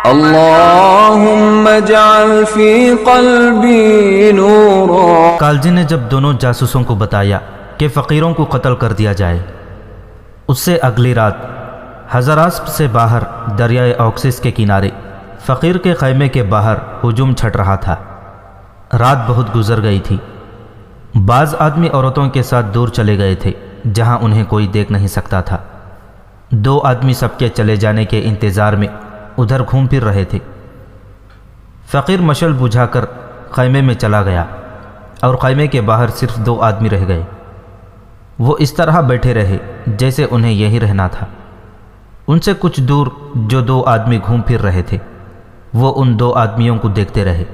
اللهم اجعل في قلبي نورا۔ کالجی نے جب دونوں جاسوسوں کو بتایا کہ فقیروں کو قتل کر دیا جائے، اس سے اگلی رات ہزاراسپ سے باہر دریائے اوکسس کے کنارے فقیر کے خیمے کے باہر ہجوم چھٹ رہا تھا۔ رات بہت گزر گئی تھی۔ بعض آدمی عورتوں کے ساتھ دور چلے گئے تھے جہاں انہیں کوئی دیکھ نہیں سکتا تھا۔ دو آدمی سب کے چلے جانے کے انتظار میں ادھر گھوم پھر رہے تھے۔ فقیر مشعل بجھا کر خیمے میں چلا گیا اور خیمے کے باہر صرف دو آدمی رہ گئے۔ وہ اس طرح بیٹھے رہے جیسے انہیں یہی رہنا تھا۔ ان سے کچھ دور جو دو آدمی گھوم پھر رہے تھے، وہ ان دو آدمیوں کو دیکھتے رہے۔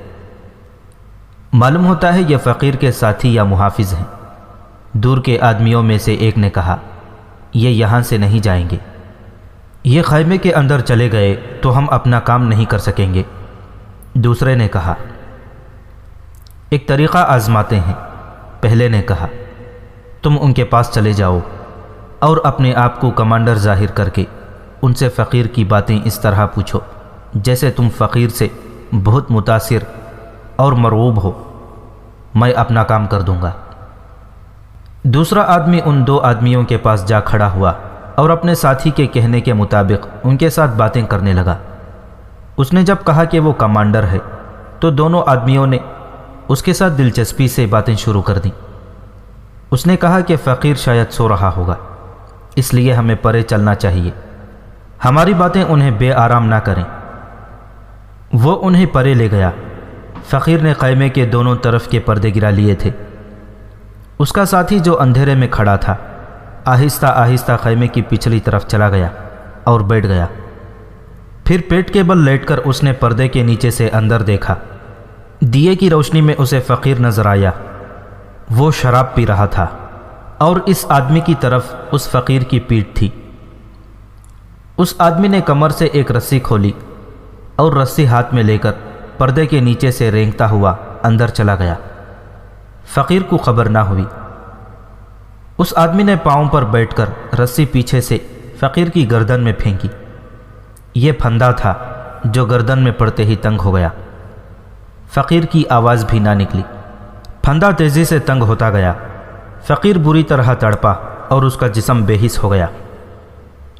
معلوم ہوتا ہے یہ فقیر کے ساتھی یا محافظ ہیں۔ دور کے آدمیوں میں سے ایک نے کہا، یہ یہاں سے نہیں جائیں گے، یہ خیمے کے اندر چلے گئے تو ہم اپنا کام نہیں کر سکیں گے۔ دوسرے نے کہا، ایک طریقہ آزماتے ہیں۔ پہلے نے کہا، تم ان کے پاس چلے جاؤ اور اپنے آپ کو کمانڈر ظاہر کر کے ان سے فقیر کی باتیں اس طرح پوچھو جیسے تم فقیر سے بہت متاثر اور مرعوب ہو، میں اپنا کام کر دوں گا۔ دوسرا آدمی ان دو آدمیوں کے پاس جا کھڑا ہوا اور اپنے ساتھی کے کہنے کے مطابق ان کے ساتھ باتیں کرنے لگا۔ اس نے جب کہا کہ وہ کمانڈر ہے تو دونوں آدمیوں نے اس کے ساتھ دلچسپی سے باتیں شروع کر دیں۔ اس نے کہا کہ فقیر شاید سو رہا ہوگا، اس لیے ہمیں پرے چلنا چاہیے، ہماری باتیں انہیں بے آرام نہ کریں۔ وہ انہیں پرے لے گیا۔ فقیر نے خیمے کے دونوں طرف کے پردے گرا لیے تھے۔ اس کا ساتھی جو اندھیرے میں کھڑا تھا آہستہ آہستہ خیمے کی پچھلی طرف چلا گیا اور بیٹھ گیا۔ پھر پیٹ کے بل لیٹ کر اس نے پردے کے نیچے سے اندر دیکھا۔ دیے کی روشنی میں اسے فقیر نظر آیا۔ وہ شراب پی رہا تھا اور اس آدمی کی طرف اس فقیر کی پیٹھ تھی۔ اس آدمی نے کمر سے ایک رسی کھولی اور رسی ہاتھ میں لے کر پردے کے نیچے سے رینگتا ہوا اندر چلا گیا۔ فقیر کو خبر نہ ہوئی۔ اس آدمی نے پاؤں پر بیٹھ کر رسی پیچھے سے فقیر کی گردن میں پھینکی۔ یہ پھندا تھا جو گردن میں پڑتے ہی تنگ ہو گیا۔ فقیر کی آواز بھی نہ نکلی۔ پھندا تیزی سے تنگ ہوتا گیا۔ فقیر بری طرح تڑپا اور اس کا جسم بے حس ہو گیا۔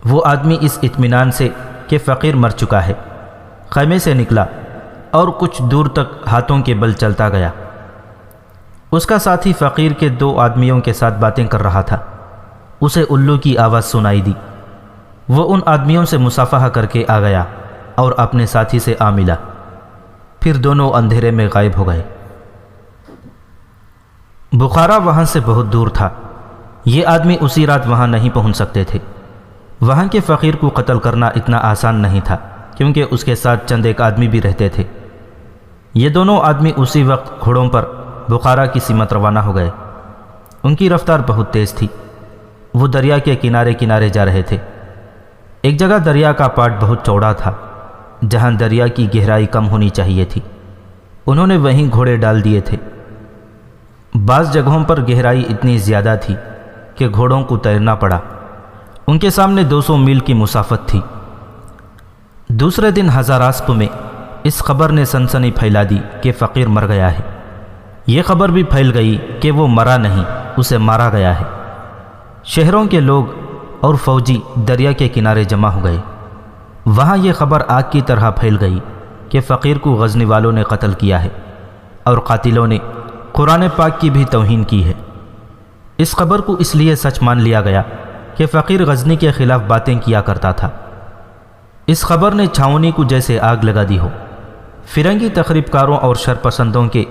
وہ آدمی اس اطمینان سے کہ فقیر مر چکا ہے خیمے سے نکلا اور کچھ دور تک ہاتھوں کے بل چلتا گیا۔ اس کا ساتھی فقیر کے دو آدمیوں کے ساتھ باتیں کر رہا تھا۔ اسے الو کی آواز سنائی دی۔ وہ ان آدمیوں سے مصافحہ کر کے آ گیا اور اپنے ساتھی سے آ ملا۔ پھر دونوں اندھیرے میں غائب ہو گئے۔ بخارا وہاں سے بہت دور تھا۔ یہ آدمی اسی رات وہاں نہیں پہنچ سکتے تھے۔ وہاں کے فقیر کو قتل کرنا اتنا آسان نہیں تھا کیونکہ اس کے ساتھ چند ایک آدمی بھی رہتے تھے۔ یہ دونوں آدمی اسی وقت گھوڑوں پر بخارا کی سمت روانہ ہو گئے۔ ان کی رفتار بہت تیز تھی۔ وہ دریا کے کنارے کنارے جا رہے تھے۔ ایک جگہ دریا کا پاٹ بہت چوڑا تھا جہاں دریا کی گہرائی کم ہونی چاہیے تھی۔ انہوں نے وہیں گھوڑے ڈال دیے تھے۔ بعض جگہوں پر گہرائی اتنی زیادہ تھی کہ گھوڑوں کو تیرنا پڑا۔ ان کے سامنے 200 میل کی مسافت تھی۔ دوسرے دن ہزاراسپ میں اس خبر نے سنسنی پھیلا دی کہ فقیر مر گیا ہے۔ یہ خبر بھی پھیل گئی کہ وہ مرا نہیں، اسے مارا گیا ہے۔ شہروں کے لوگ اور فوجی دریا کے کنارے جمع ہو گئے۔ وہاں یہ خبر آگ کی طرح پھیل گئی کہ فقیر کو غزنی والوں نے قتل کیا ہے اور قاتلوں نے قرآن پاک کی بھی توہین کی ہے۔ اس خبر کو اس لیے سچ مان لیا گیا کہ فقیر غزنی کے خلاف باتیں کیا کرتا تھا۔ اس خبر نے چھاؤنی کو جیسے آگ لگا دی ہو۔ فرنگی تخریب کاروں اور شرپسندوں کے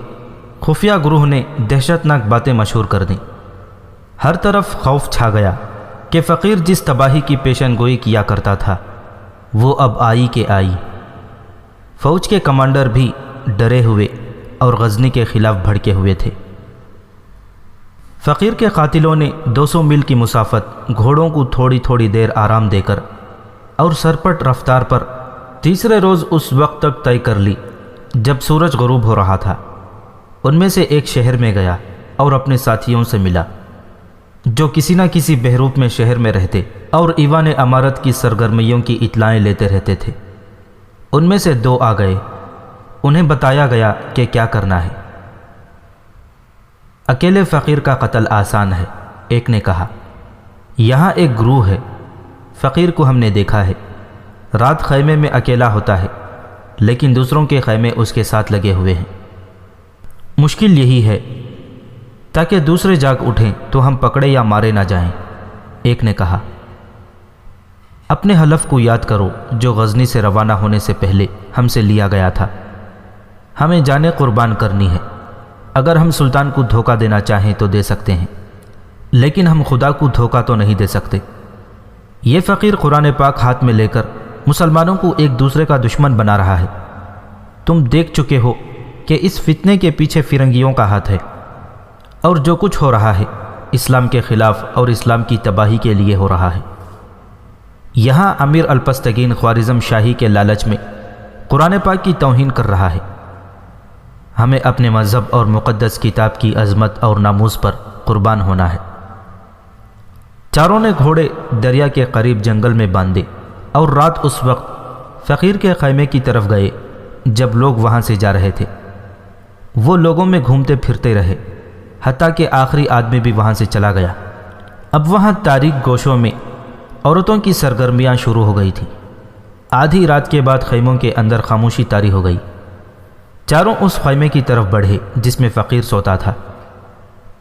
خفیہ گروہ نے دہشت ناک باتیں مشہور کر دیں۔ ہر طرف خوف چھا گیا کہ فقیر جس تباہی کی پیشن گوئی کیا کرتا تھا وہ اب آئی کہ آئی۔ فوج کے کمانڈر بھی ڈرے ہوئے اور غزنی کے خلاف بھڑکے ہوئے تھے۔ فقیر کے قاتلوں نے 200 میل کی مسافت گھوڑوں کو تھوڑی تھوڑی دیر آرام دے کر اور سرپٹ رفتار پر تیسرے روز اس وقت تک طے کر لی جب سورج غروب ہو رہا تھا۔ ان میں سے ایک شہر میں گیا اور اپنے ساتھیوں سے ملا جو کسی نہ کسی بحروپ میں شہر میں رہتے اور ایوان امارت کی سرگرمیوں کی اطلاعیں لیتے رہتے تھے۔ ان میں سے 2 آ گئے، انہیں بتایا گیا کہ کیا کرنا ہے۔ اکیلے فقیر کا قتل آسان ہے، ایک نے کہا۔ یہاں ایک گروہ ہے، فقیر کو ہم نے دیکھا ہے، رات خیمے میں اکیلا ہوتا ہے، لیکن دوسروں کے خیمے اس کے ساتھ لگے ہوئے ہیں۔ مشکل یہی ہے تاکہ دوسرے جاگ اٹھیں تو ہم پکڑے یا مارے نہ جائیں، ایک نے کہا۔ اپنے حلف کو یاد کرو جو غزنی سے روانہ ہونے سے پہلے ہم سے لیا گیا تھا۔ ہمیں جانیں قربان کرنی ہے۔ اگر ہم سلطان کو دھوکہ دینا چاہیں تو دے سکتے ہیں، لیکن ہم خدا کو دھوکہ تو نہیں دے سکتے۔ یہ فقیر قرآن پاک ہاتھ میں لے کر مسلمانوں کو ایک دوسرے کا دشمن بنا رہا ہے۔ تم دیکھ چکے ہو کہ اس فتنے کے پیچھے فرنگیوں کا ہاتھ ہے، اور جو کچھ ہو رہا ہے اسلام کے خلاف اور اسلام کی تباہی کے لیے ہو رہا ہے۔ یہاں امیر الپستگین خوارزم شاہی کے لالچ میں قرآن پاک کی توہین کر رہا ہے۔ ہمیں اپنے مذہب اور مقدس کتاب کی عظمت اور ناموس پر قربان ہونا ہے۔ چاروں نے گھوڑے دریا کے قریب جنگل میں باندھے اور رات اس وقت فقیر کے خیمے کی طرف گئے جب لوگ وہاں سے جا رہے تھے۔ وہ لوگوں میں گھومتے پھرتے رہے حتیٰ کہ آخری آدمی بھی وہاں سے چلا گیا۔ اب وہاں تاریک گوشوں میں عورتوں کی سرگرمیاں شروع ہو گئی تھیں۔ آدھی رات کے بعد خیموں کے اندر خاموشی طاری ہو گئی۔ چاروں اس خیمے کی طرف بڑھے جس میں فقیر سوتا تھا۔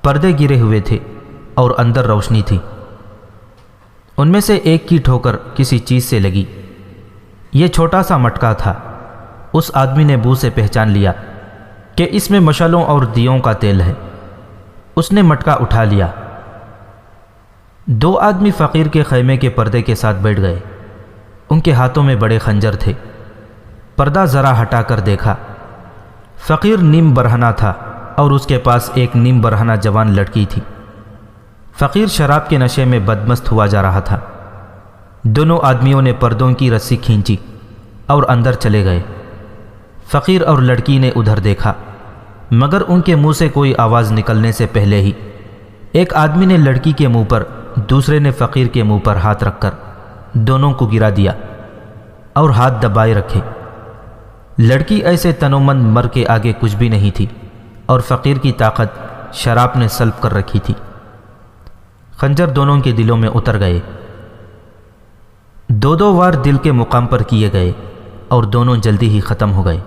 پردے گرے ہوئے تھے اور اندر روشنی تھی۔ ان میں سے ایک کی ٹھوکر کسی چیز سے لگی۔ یہ چھوٹا سا مٹکا تھا۔ اس آدمی نے بو سے پہچان لیا کہ اس میں مشعلوں اور دیوں کا تیل ہے۔ اس نے مٹکا اٹھا لیا۔ 2 آدمی فقیر کے خیمے کے پردے کے ساتھ بیٹھ گئے۔ ان کے ہاتھوں میں بڑے خنجر تھے۔ پردہ ذرا ہٹا کر دیکھا۔ فقیر نیم برہنہ تھا اور اس کے پاس ایک نیم برہنہ جوان لڑکی تھی۔ فقیر شراب کے نشے میں بدمست ہوا جا رہا تھا۔ دونوں آدمیوں نے پردوں کی رسی کھینچی اور اندر چلے گئے۔ فقیر اور لڑکی نے ادھر دیکھا، مگر ان کے منہ سے کوئی آواز نکلنے سے پہلے ہی ایک آدمی نے لڑکی کے منہ پر، دوسرے نے فقیر کے منہ پر ہاتھ رکھ کر دونوں کو گرا دیا اور ہاتھ دبائے رکھے۔ لڑکی ایسے تنومند مر کے آگے کچھ بھی نہیں تھی اور فقیر کی طاقت شراب نے سلب کر رکھی تھی۔ خنجر دونوں کے دلوں میں اتر گئے۔ 2 وار دل کے مقام پر کیے گئے اور دونوں جلدی ہی ختم ہو گئے۔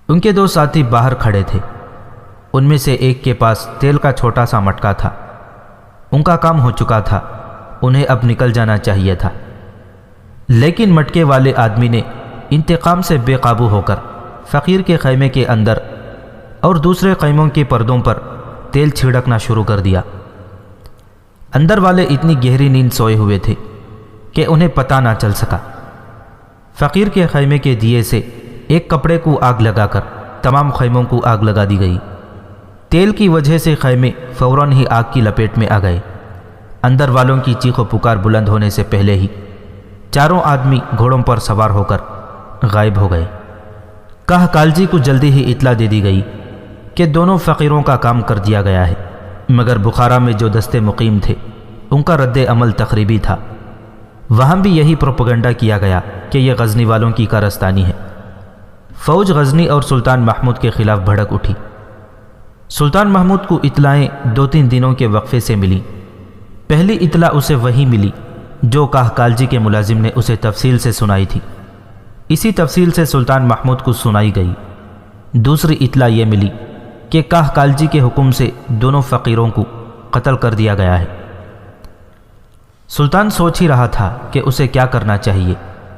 ان کے 2 ساتھی باہر کھڑے تھے۔ ان میں سے ایک کے پاس تیل کا چھوٹا سا مٹکا تھا۔ ان کا کام ہو چکا تھا، انہیں اب نکل جانا چاہیے تھا، لیکن مٹکے والے آدمی نے انتقام سے بے قابو ہو کر فقیر کے خیمے کے اندر اور دوسرے خیموں کے پردوں پر تیل چھڑکنا شروع کر دیا۔ اندر والے اتنی گہری نیند سوئے ہوئے تھے کہ انہیں پتہ نہ چل سکا۔ فقیر کے خیمے کے دیے سے ایک کپڑے کو آگ لگا کر تمام خیموں کو آگ لگا دی گئی۔ تیل کی وجہ سے خیمے فوراً ہی آگ کی لپیٹ میں آ گئے۔ اندر والوں کی چیخ و پکار بلند ہونے سے پہلے ہی چاروں آدمی گھوڑوں پر سوار ہو کر غائب ہو گئے۔ کاہ کالجی کو جلدی ہی اطلاع دے دی گئی کہ دونوں فقیروں کا کام کر دیا گیا ہے، مگر بخارا میں جو دستے مقیم تھے ان کا رد عمل تخریبی تھا۔ وہاں بھی یہی پروپیگنڈا کیا گیا کہ یہ غزنی والوں کی کارستانی ہے۔ فوج غزنی اور سلطان محمود کے خلاف بھڑک اٹھی۔ سلطان محمود کو اطلاعیں 2-3 دنوں کے وقفے سے ملی۔ پہلی اطلاع اسے وہی ملی جو کاہ کالجی کے ملازم نے اسے تفصیل سے سنائی تھی۔ اسی تفصیل سے سلطان محمود کو سنائی گئی۔ دوسری اطلاع یہ ملی کہ کاہ کالجی کے حکم سے دونوں فقیروں کو قتل کر دیا گیا ہے۔ سلطان سوچ ہی رہا تھا کہ اسے کیا کرنا چاہیے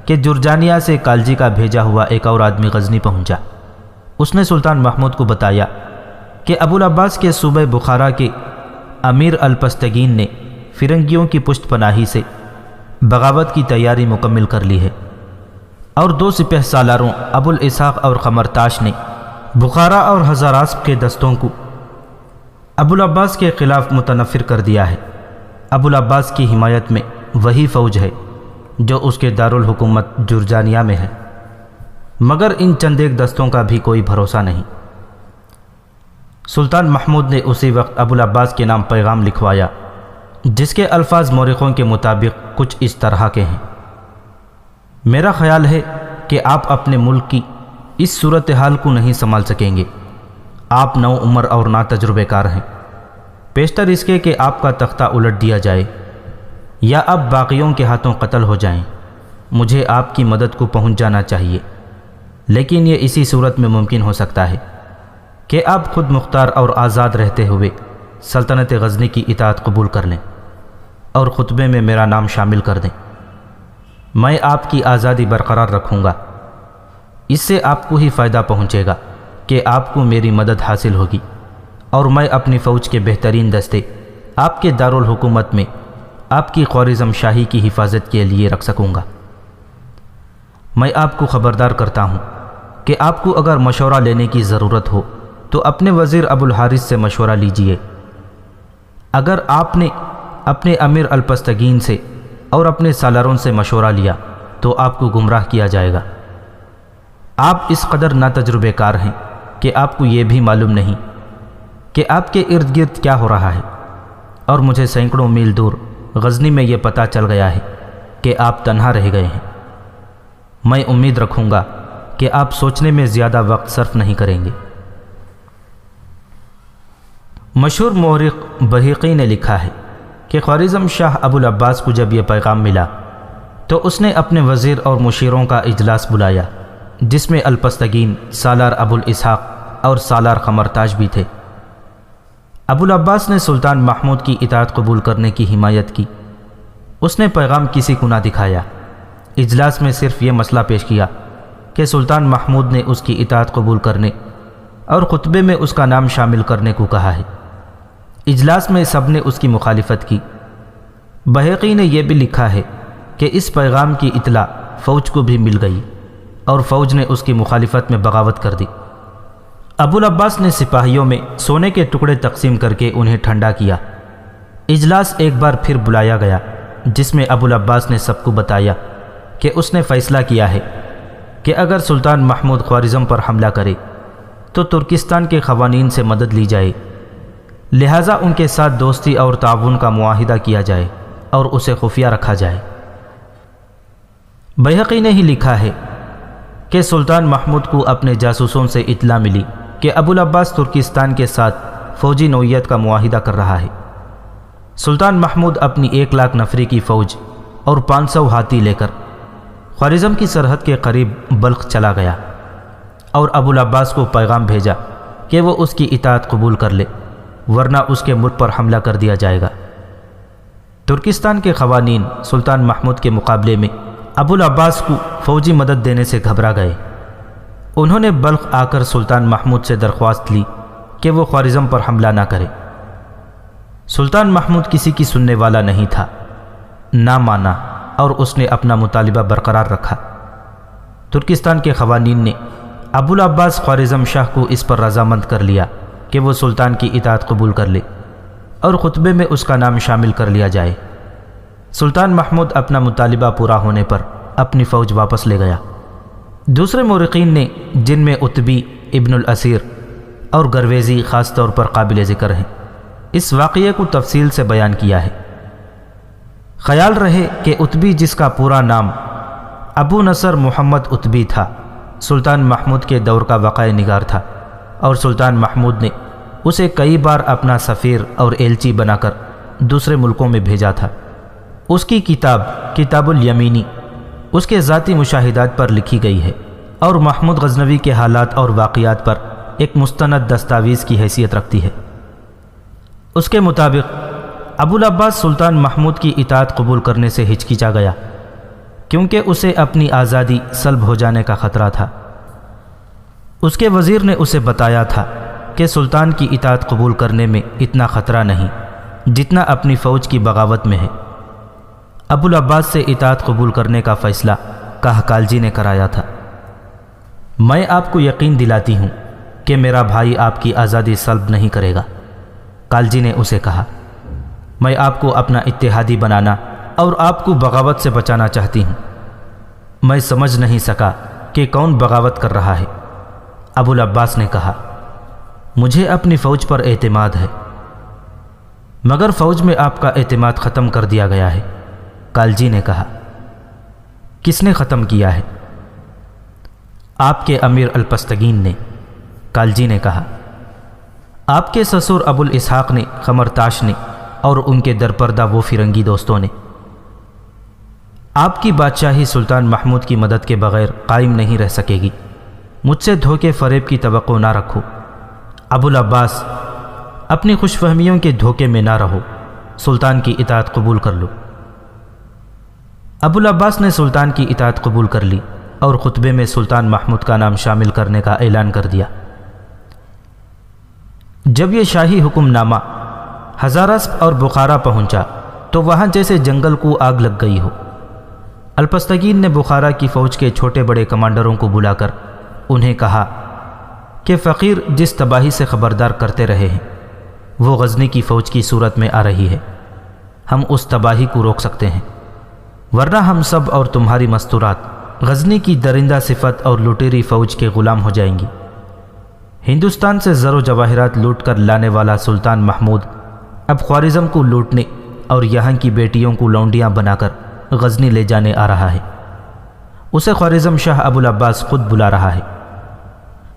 کہ جرجانیہ سے کالجی کا بھیجا ہوا ایک اور آدمی غزنی پہنچا۔ اس نے سلطان محمود کو بتایا کہ ابوالعباس کے صوبہ بخارا کے امیر الپستگین نے فرنگیوں کی پشت پناہی سے بغاوت کی تیاری مکمل کر لی ہے، اور 2 سپہ سالاروں ابوالاسحاق اور قمرتاش نے بخارا اور ہزاراسپ کے دستوں کو ابوالعباس کے خلاف متنفر کر دیا ہے۔ ابوالعباس کی حمایت میں وہی فوج ہے جو اس کے دارالحکومت جرجانیہ میں ہے، مگر ان چند ایک دستوں کا بھی کوئی بھروسہ نہیں۔ سلطان محمود نے اسی وقت ابوالعباس کے نام پیغام لکھوایا، جس کے الفاظ مورخوں کے مطابق کچھ اس طرح کے ہیں: میرا خیال ہے کہ آپ اپنے ملک کی اس صورتحال کو نہیں سنبھال سکیں گے۔ آپ نو عمر اور نا تجربے کار ہیں۔ بیشتر اس کے کہ آپ کا تختہ الٹ دیا جائے یا آپ باقیوں کے ہاتھوں قتل ہو جائیں۔ مجھے آپ کی مدد کو پہنچ جانا چاہیے، لیکن یہ اسی صورت میں ممکن ہو سکتا ہے کہ آپ خود مختار اور آزاد رہتے ہوئے سلطنت غزنی کی اطاعت قبول کر لیں اور خطبے میں میرا نام شامل کر دیں۔ میں آپ کی آزادی برقرار رکھوں گا۔ اس سے آپ کو ہی فائدہ پہنچے گا کہ آپ کو میری مدد حاصل ہوگی، اور میں اپنی فوج کے بہترین دستے آپ کے دارالحکومت میں آپ کی خوارزم شاہی کی حفاظت کے لیے رکھ سکوں گا۔ میں آپ کو خبردار کرتا ہوں کہ آپ کو اگر مشورہ لینے کی ضرورت ہو تو اپنے وزیر ابو الحارث سے مشورہ لیجئے۔ اگر آپ نے اپنے امیر الپستگین سے اور اپنے سالاروں سے مشورہ لیا تو آپ کو گمراہ کیا جائے گا۔ آپ اس قدر ناتجربے کار ہیں کہ آپ کو یہ بھی معلوم نہیں کہ آپ کے ارد گرد کیا ہو رہا ہے، اور مجھے سینکڑوں میل دور غزنی میں یہ پتہ چل گیا ہے کہ آپ تنہا رہ گئے ہیں۔ میں امید رکھوں گا کہ آپ سوچنے میں زیادہ وقت صرف نہیں کریں گے۔ مشہور مورخ بہیقی نے لکھا ہے کہ خوارزم شاہ ابو العباس کو جب یہ پیغام ملا تو اس نے اپنے وزیر اور مشیروں کا اجلاس بلایا، جس میں الپستگین، سالار ابو الاسحاق اور سالار خمرتاش بھی تھے۔ ابو العباس نے سلطان محمود کی اطاعت قبول کرنے کی حمایت کی۔ اس نے پیغام کسی کو نہ دکھایا۔ اجلاس میں صرف یہ مسئلہ پیش کیا کہ سلطان محمود نے اس کی اطاعت قبول کرنے اور خطبے میں اس کا نام شامل کرنے کو کہا ہے۔ اجلاس میں سب نے اس کی مخالفت کی۔ بہیقی نے یہ بھی لکھا ہے کہ اس پیغام کی اطلاع فوج کو بھی مل گئی اور فوج نے اس کی مخالفت میں بغاوت کر دی۔ ابو العباس نے سپاہیوں میں سونے کے ٹکڑے تقسیم کر کے انہیں ٹھنڈا کیا۔ اجلاس ایک بار پھر بلایا گیا، جس میں ابو العباس نے سب کو بتایا کہ اس نے فیصلہ کیا ہے کہ اگر سلطان محمود خوارزم پر حملہ کرے تو ترکستان کے قوانین سے مدد لی جائے، لہٰذا ان کے ساتھ دوستی اور تعاون کا معاہدہ کیا جائے اور اسے خفیہ رکھا جائے۔ بہیقی نے ہی لکھا ہے کہ سلطان محمود کو اپنے جاسوسوں سے اطلاع ملی کہ ابو العباس ترکستان کے ساتھ فوجی نوعیت کا معاہدہ کر رہا ہے۔ سلطان محمود اپنی 1,00,000 نفری کی فوج اور 500 ہاتھی لے کر خوارزم کی سرحد کے قریب بلخ چلا گیا اور ابو العباس کو پیغام بھیجا کہ وہ اس کی اطاعت قبول کر لے، ورنہ اس کے ملک پر حملہ کر دیا جائے گا۔ ترکستان کے قوانین سلطان محمود کے مقابلے میں ابو العباس کو فوجی مدد دینے سے گھبرا گئے۔ انہوں نے بلخ آ کر سلطان محمود سے درخواست لی کہ وہ خوارزم پر حملہ نہ کرے۔ سلطان محمود کسی کی سننے والا نہیں تھا، نہ مانا، اور اس نے اپنا مطالبہ برقرار رکھا۔ ترکستان کے قوانین نے ابو العباس خوارزم شاہ کو اس پر رضامند کر لیا کہ وہ سلطان کی اطاعت قبول کر لے اور خطبے میں اس کا نام شامل کر لیا جائے۔ سلطان محمود اپنا مطالبہ پورا ہونے پر اپنی فوج واپس لے گیا۔ دوسرے مورخین نے، جن میں عتبی، ابن الاسیر اور گرویزی خاص طور پر قابل ذکر ہیں، اس واقعے کو تفصیل سے بیان کیا ہے۔ خیال رہے کہ عتبی، جس کا پورا نام ابو نصر محمد عتبی تھا، سلطان محمود کے دور کا وقائع نگار تھا، اور سلطان محمود نے اسے کئی بار اپنا سفیر اور ایلچی بنا کر دوسرے ملکوں میں بھیجا تھا۔ اس کی کتاب کتاب الیمینی اس کے ذاتی مشاہدات پر لکھی گئی ہے اور محمود غزنوی کے حالات اور واقعات پر ایک مستند دستاویز کی حیثیت رکھتی ہے۔ اس کے مطابق ابو العباس سلطان محمود کی اطاعت قبول کرنے سے ہچکچا گیا، کیونکہ اسے اپنی آزادی سلب ہو جانے کا خطرہ تھا۔ اس کے وزیر نے اسے بتایا تھا کہ سلطان کی اطاعت قبول کرنے میں اتنا خطرہ نہیں جتنا اپنی فوج کی بغاوت میں ہے۔ ابو العباس سے اطاعت قبول کرنے کا فیصلہ کاہ کالجی نے کرایا تھا۔ میں آپ کو یقین دلاتی ہوں کہ میرا بھائی آپ کی آزادی سلب نہیں کرے گا، کالجی نے اسے کہا۔ میں آپ کو اپنا اتحادی بنانا اور آپ کو بغاوت سے بچانا چاہتی ہوں۔ میں سمجھ نہیں سکا کہ کون بغاوت کر رہا ہے۔ ابو العباس نے کہا، مجھے اپنی فوج پر اعتماد ہے، مگر فوج میں آپ کا اعتماد ختم کر دیا گیا ہے۔ کالجی نے کہا، کس نے ختم کیا ہے؟ آپ کے امیر الپستگین نے، کالجی نے کہا۔ آپ کے سسر ابو الاسحاق نے، خمرتاش نے، اور ان کے درپردہ وہ فرنگی دوستوں نے۔ آپ کی بادشاہی سلطان محمود کی مدد کے بغیر قائم نہیں رہ سکے گی۔ مجھ سے دھوکے فریب کی توقع نہ رکھو۔ ابو العباس، اپنی خوش فہمیوں کے دھوکے میں نہ رہو، سلطان کی اطاعت قبول کر لو۔ ابو العباس نے سلطان کی اطاعت قبول کر لی اور خطبے میں سلطان محمود کا نام شامل کرنے کا اعلان کر دیا۔ جب یہ شاہی حکم نامہ ہزاراسپ اور بخارا پہنچا تو وہاں جیسے جنگل کو آگ لگ گئی ہو۔ الپستگین نے بخارا کی فوج کے چھوٹے بڑے کمانڈروں کو بلا کر انہیں کہا کہ فقیر جس تباہی سے خبردار کرتے رہے ہیں وہ غزنی کی فوج کی صورت میں آ رہی ہے۔ ہم اس تباہی کو روک سکتے ہیں، ورنہ ہم سب اور تمہاری مستورات غزنی کی درندہ صفت اور لٹیری فوج کے غلام ہو جائیں گی۔ ہندوستان سے زر و جواہرات لوٹ کر لانے والا سلطان محمود اب خوارزم کو لوٹنے اور یہاں کی بیٹیوں کو لونڈیاں بنا کر غزنی لے جانے آ رہا ہے۔ اسے خوارزم شاہ ابو العباس خود بلا رہا ہے۔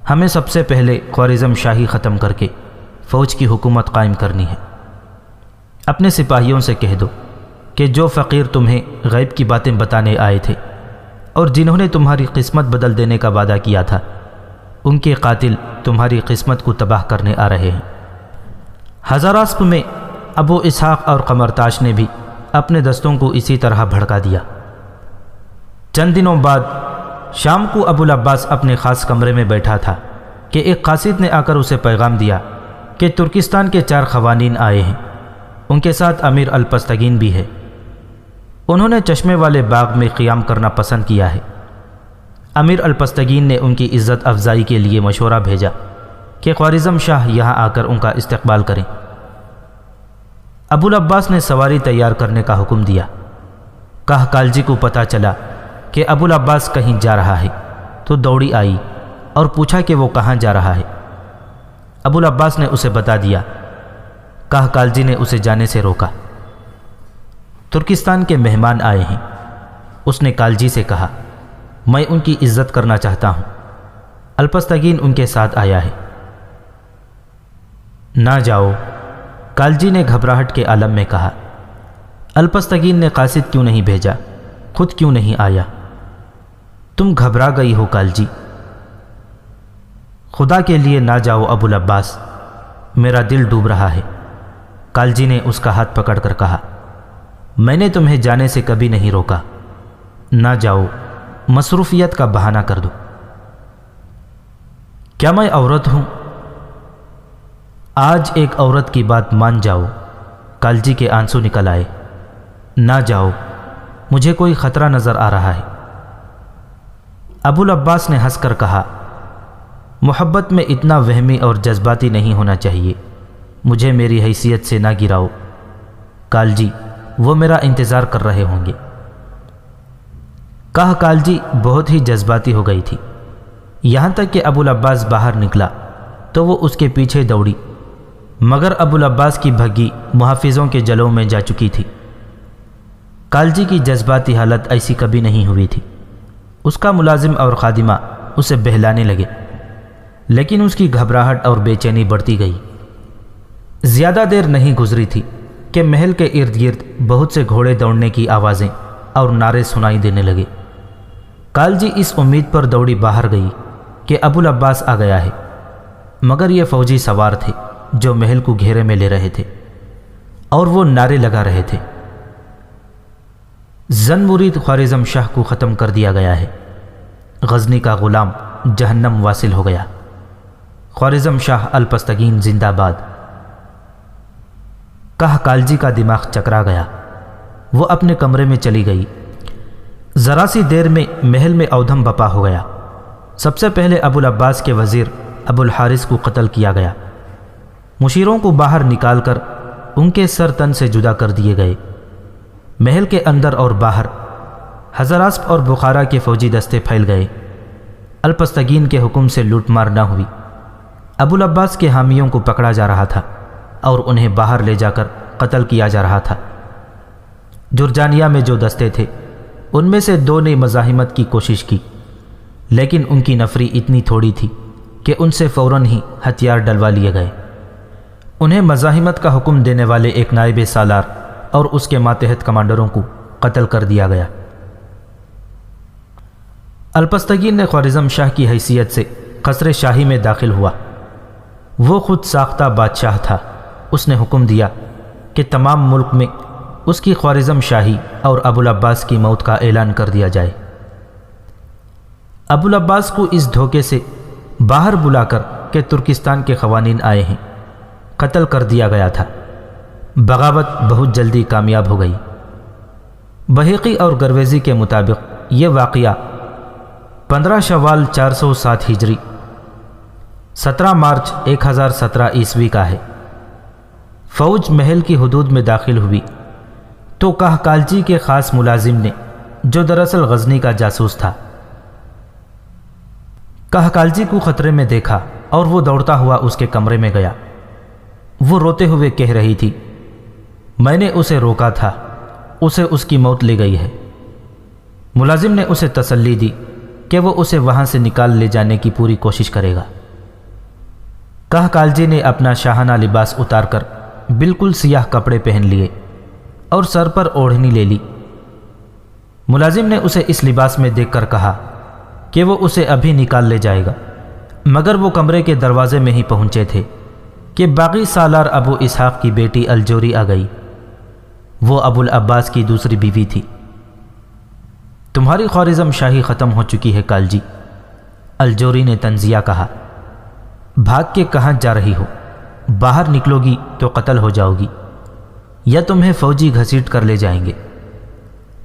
ہمیں سب سے پہلے خوارزم شاہی ختم کر کے فوج کی حکومت قائم کرنی ہے۔ اپنے سپاہیوں سے کہہ دو کہ جو فقیر تمہیں غیب کی باتیں بتانے آئے تھے اور جنہوں نے تمہاری قسمت بدل دینے کا وعدہ کیا تھا، ان کے قاتل تمہاری قسمت کو تباہ کرنے آ رہے ہیں۔ ہزاراسپ میں ابو اسحاق اور قمرتاش نے بھی اپنے دستوں کو اسی طرح بھڑکا دیا۔ چند دنوں بعد شام کو ابو العباس اپنے خاص کمرے میں بیٹھا تھا کہ ایک قاصد نے آ کر اسے پیغام دیا کہ ترکستان کے 4 خوانین آئے ہیں، ان کے ساتھ امیر الپستگین بھی ہے۔ انہوں نے چشمے والے باغ میں قیام کرنا پسند کیا ہے۔ امیر الپستگین نے ان کی عزت افزائی کے لیے مشورہ بھیجا کہ خوارزم شاہ یہاں آ کر ان کا استقبال کریں۔ ابو العباس نے سواری تیار کرنے کا حکم دیا۔ کہا کالجی کو پتہ چلا کہ ابو العباس کہیں جا رہا ہے تو دوڑی آئی اور پوچھا کہ وہ کہاں جا رہا ہے۔ ابو العباس نے اسے بتا دیا۔ کہا کالجی نے اسے جانے سے روکا۔ ترکستان کے مہمان آئے ہیں۔ اس نے کالجی سے کہا، میں ان کی عزت کرنا چاہتا ہوں۔ الپستگین ان کے ساتھ آیا ہے۔ نہ جاؤ، کالجی نے گھبراہٹ کے عالم میں کہا۔ الپستگین نے قاصد کیوں نہیں بھیجا؟ خود کیوں نہیں آیا؟ تم گھبرا گئی ہو کالجی۔ خدا کے لیے نہ جاؤ ابو العباس، میرا دل ڈوب رہا ہے۔ کالجی نے اس کا ہاتھ پکڑ کر کہا، میں نے تمہیں جانے سے کبھی نہیں روکا، نہ جاؤ، مصروفیت کا بہانہ کر دو۔ کیا میں عورت ہوں؟ آج ایک عورت کی بات مان جاؤ۔ کالجی کے آنسو نکل آئے۔ نہ جاؤ، مجھے کوئی خطرہ نظر آ رہا ہے۔ ابو العباس نے ہنس کر کہا، محبت میں اتنا وہمی اور جذباتی نہیں ہونا چاہیے، مجھے میری حیثیت سے نہ گراؤ۔ کالجی، وہ میرا انتظار کر رہے ہوں گے۔ کہا کالجی بہت ہی جذباتی ہو گئی تھی، یہاں تک کہ ابو العباس باہر نکلا تو وہ اس کے پیچھے دوڑی، مگر ابو العباس کی بھگی محافظوں کے جلوں میں جا چکی تھی۔ کالجی کی جذباتی حالت ایسی کبھی نہیں ہوئی تھی۔ اس کا ملازم اور خادمہ اسے بہلانے لگے، لیکن اس کی گھبراہٹ اور بے چینی بڑھتی گئی۔ زیادہ دیر نہیں گزری تھی کہ محل کے ارد گرد بہت سے گھوڑے دوڑنے کی آوازیں اور نعرے سنائی دینے لگے۔ کالجی اس امید پر دوڑی باہر گئی کہ ابو العباس آ گیا ہے، مگر یہ فوجی سوار تھے جو محل کو گھیرے میں لے رہے تھے اور وہ نعرے لگا رہے تھے، زن مرید خوارزم شاہ کو ختم کر دیا گیا ہے، غزنی کا غلام جہنم واصل ہو گیا، خوارزم شاہ الپستگین زندہ باد۔ کہا کالجی کا دماغ چکرا گیا۔ وہ اپنے کمرے میں چلی گئی۔ ذرا سی دیر میں محل میں اودھم بپا ہو گیا۔ سب سے پہلے ابو العباس کے وزیر ابو الحارث کو قتل کیا گیا۔ مشیروں کو باہر نکال کر ان کے سر تن سے جدا کر دیے گئے۔ محل کے اندر اور باہر ہزاراسپ اور بخارا کے فوجی دستے پھیل گئے۔ الپستگین کے حکم سے لوٹ مار نہ ہوئی۔ ابو العباس کے حامیوں کو پکڑا جا رہا تھا اور انہیں باہر لے جا کر قتل کیا جا رہا تھا۔ جرجانیہ میں جو دستے تھے ان میں سے 2 نے مزاحمت کی کوشش کی، لیکن ان کی نفری اتنی تھوڑی تھی کہ ان سے فوراً ہی ہتھیار ڈلوا لیے گئے۔ انہیں مزاحمت کا حکم دینے والے ایک نائب سالار اور اس کے ماتحت کمانڈروں کو قتل کر دیا گیا۔ الپستگین نے خوارزم شاہ کی حیثیت سے قصر شاہی میں داخل ہوا۔ وہ خود ساختہ بادشاہ تھا۔ اس نے حکم دیا کہ تمام ملک میں اس کی خوارزم شاہی اور ابوالعباس کی موت کا اعلان کر دیا جائے۔ ابوالعباس کو اس دھوکے سے باہر بلا کر کہ ترکستان کے قوانین آئے ہیں قتل کر دیا گیا تھا۔ بغاوت بہت جلدی کامیاب ہو گئی۔ بہیقی اور گرویزی کے مطابق یہ واقعہ 15 شوال 407 ہجری 17 مارچ 1017 عیسوی کا ہے۔ فوج محل کی حدود میں داخل ہوئی تو کہکالچی کے خاص ملازم نے، جو دراصل غزنی کا جاسوس تھا، کہکالچی کو خطرے میں دیکھا اور وہ دوڑتا ہوا اس کے کمرے میں گیا۔ وہ روتے ہوئے کہہ رہی تھی، میں نے اسے روکا تھا، اسے اس کی موت لے گئی ہے۔ ملازم نے اسے تسلی دی کہ وہ اسے وہاں سے نکال لے جانے کی پوری کوشش کرے گا۔ کہکالچی نے اپنا شاہانہ لباس اتار کر بالکل سیاہ کپڑے پہن لیے اور سر پر اوڑھنی لے لی۔ ملازم نے اسے اس لباس میں دیکھ کر کہا کہ وہ اسے ابھی نکال لے جائے گا، مگر وہ کمرے کے دروازے میں ہی پہنچے تھے کہ باغی سالار ابو اسحاق کی بیٹی الجوری آ گئی۔ وہ ابوالعباس کی دوسری بیوی تھی۔ تمہاری خوارزم شاہی ختم ہو چکی ہے کالجی، الجوری نے تنزیہ کہا۔ بھاگ کے کہاں جا رہی ہو؟ باہر نکلو گی تو قتل ہو جاؤ گی یا تمہیں فوجی گھسیٹ کر لے جائیں گے۔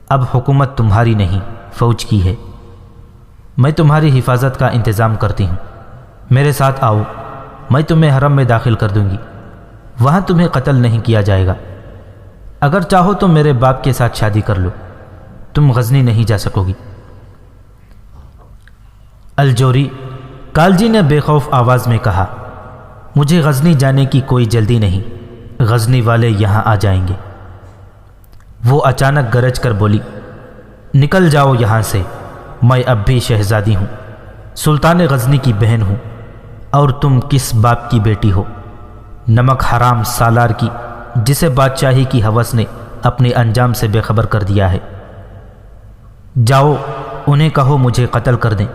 اب حکومت تمہاری نہیں، فوج کی ہے۔ میں تمہاری حفاظت کا انتظام کرتی ہوں، میرے ساتھ آؤ، میں تمہیں حرم میں داخل کر دوں گی، وہاں تمہیں قتل نہیں کیا جائے گا۔ اگر چاہو تو میرے باپ کے ساتھ شادی کر لو، تم غزنی نہیں جا سکو گی۔ الجوری، کالجی نے بے خوف آواز میں کہا، مجھے غزنی جانے کی کوئی جلدی نہیں، غزنی والے یہاں آ جائیں گے۔ وہ اچانک گرج کر بولی، نکل جاؤ یہاں سے، میں اب بھی شہزادی ہوں، سلطان غزنی کی بہن ہوں، اور تم کس باپ کی بیٹی ہو؟ نمک حرام سالار کی، جسے بادشاہی کی ہوس نے اپنے انجام سے بے خبر کر دیا ہے۔ جاؤ انہیں کہو مجھے قتل کر دیں،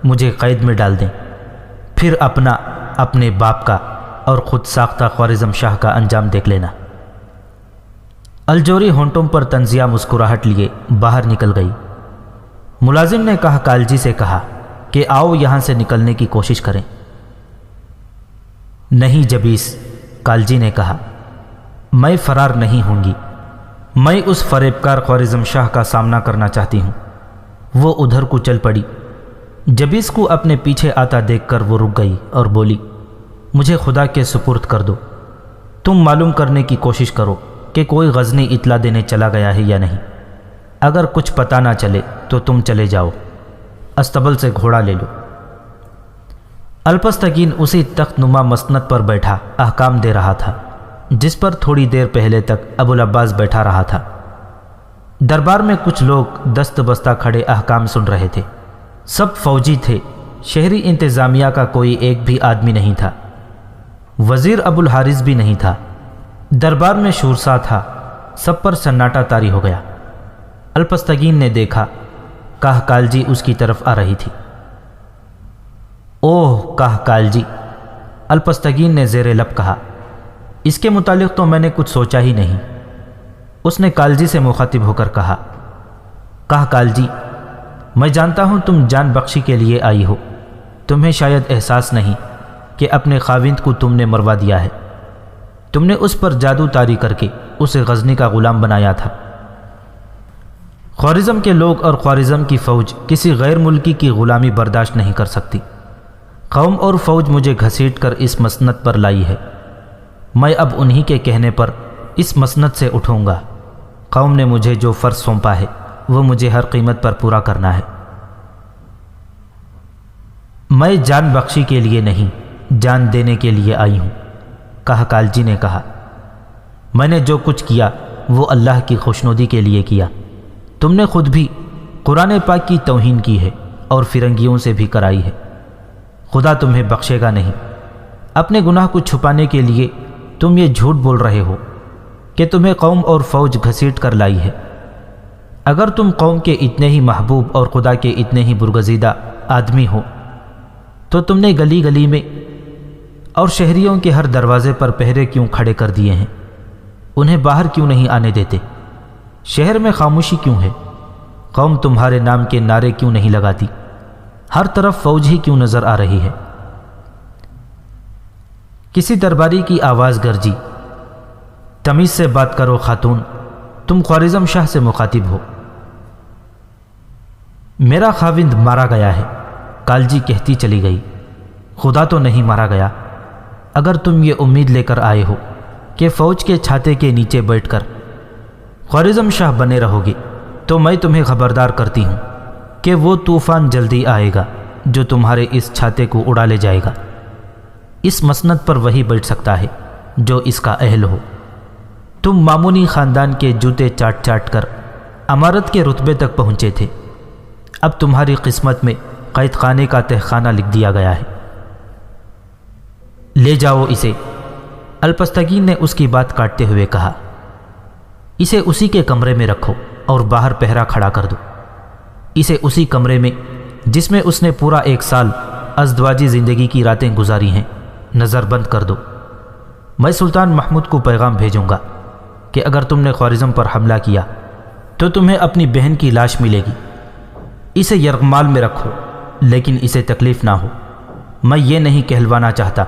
مجھے قید میں ڈال دیں، پھر اپنے باپ کا اور خود ساختہ خوارزم شاہ کا انجام دیکھ لینا۔ الجوری ہونٹوں پر طنزیہ مسکراہٹ لیے باہر نکل گئی۔ ملازم نے کالجی سے کہا کہ آؤ یہاں سے نکلنے کی کوشش کریں۔ نہیں جبیس، کالجی نے کہا، میں فرار نہیں ہوں گی، میں اس فریبکار خوارزم شاہ کا سامنا کرنا چاہتی ہوں۔ وہ ادھر کو چل پڑی۔ جبیس کو اپنے پیچھے آتا دیکھ کر وہ رک گئی اور بولی، مجھے خدا کے سپرد کر دو، تم معلوم کرنے کی کوشش کرو کہ کوئی غزنی اطلاع دینے چلا گیا ہے یا نہیں۔ اگر کچھ پتہ نہ چلے تو تم چلے جاؤ، استبل سے گھوڑا لے لو۔ الپستگین اسی تخت نما مسند پر بیٹھا احکام دے رہا تھا جس پر تھوڑی دیر پہلے تک ابوالعباس بیٹھا رہا تھا۔ دربار میں کچھ لوگ دست بستہ کھڑے احکام سن رہے تھے۔ سب فوجی تھے، شہری انتظامیہ کا کوئی ایک بھی آدمی نہیں تھا۔ وزیر ابوالحارث بھی نہیں تھا۔ دربار میں شورسا تھا، سب پر سناٹا طاری ہو گیا۔ الپستگین نے دیکھا کالجی اس کی طرف آ رہی تھی۔ اوہ کالجی، الپستگین نے زیر لب کہا، اس کے متعلق تو میں نے کچھ سوچا ہی نہیں۔ اس نے کالجی سے مخاطب ہو کر کہا، کالجی، میں جانتا ہوں تم جان بخشی کے لیے آئی ہو، تمہیں شاید احساس نہیں کہ اپنے خاوند کو تم نے مروا دیا ہے۔ تم نے اس پر جادو طاری کر کے اسے غزنی کا غلام بنایا تھا۔ خوارزم کے لوگ اور خوارزم کی فوج کسی غیر ملکی کی غلامی برداشت نہیں کر سکتی۔ قوم اور فوج مجھے گھسیٹ کر اس مسند پر لائی ہے، میں اب انہی کے کہنے پر اس مسند سے اٹھوں گا۔ قوم نے مجھے جو فرض سونپا ہے وہ مجھے ہر قیمت پر پورا کرنا ہے۔ میں جان بخشی کے لیے نہیں، جان دینے کے لیے آئی ہوں، کالجی نے کہا۔ میں نے جو کچھ کیا وہ اللہ کی خوشنودی کے لیے کیا۔ تم نے خود بھی قرآن پاک کی توہین کی ہے اور فرنگیوں سے بھی کرائی ہے۔ خدا تمہیں بخشے گا نہیں۔ اپنے گناہ کو چھپانے کے لیے تم یہ جھوٹ بول رہے ہو کہ تمہیں قوم اور فوج گھسیٹ کر لائی ہے۔ اگر تم قوم کے اتنے ہی محبوب اور خدا کے اتنے ہی برگزیدہ آدمی ہو تو تم نے گلی گلی میں اور شہریوں کے ہر دروازے پر پہرے کیوں کھڑے کر دیے ہیں؟ انہیں باہر کیوں نہیں آنے دیتے؟ شہر میں خاموشی کیوں ہے؟ قوم تمہارے نام کے نعرے کیوں نہیں لگاتی؟ ہر طرف فوج ہی کیوں نظر آ رہی ہے؟ کسی درباری کی آواز گرجی، تمیز سے بات کرو خاتون، تم خوارزم شاہ سے مخاطب ہو۔ میرا خاوند مارا گیا ہے، کالجی کہتی چلی گئی۔ خدا تو نہیں مارا گیا۔ اگر تم یہ امید لے کر آئے ہو کہ فوج کے چھاتے کے نیچے بیٹھ کر خوارزم شاہ بنے رہو گے تو میں تمہیں خبردار کرتی ہوں کہ وہ طوفان جلدی آئے گا جو تمہارے اس چھاتے کو اڑا لے جائے گا۔ اس مسند پر وہی بیٹھ سکتا ہے جو اس کا اہل ہو۔ تم مامونی خاندان کے جوتے چاٹ چاٹ کر امارت کے رتبے تک پہنچے تھے، اب تمہاری قسمت میں قید خانے کا تہخانہ لکھ دیا گیا ہے۔ لے جاؤ اسے، الپستگین نے اس کی بات کاٹتے ہوئے کہا۔ اسے اسی کے کمرے میں رکھو اور باہر پہرا کھڑا کر دو۔ اسے اسی کمرے میں جس میں اس نے پورا 1 سال ازدواجی زندگی کی راتیں گزاری ہیں نظر بند کر دو۔ میں سلطان محمود کو پیغام بھیجوں گا کہ اگر تم نے خوارزم پر حملہ کیا تو تمہیں اپنی بہن کی لاش ملے گی۔ اسے یرغمال میں رکھو لیکن اسے تکلیف نہ ہو۔ میں یہ نہیں کہلوانا چاہتا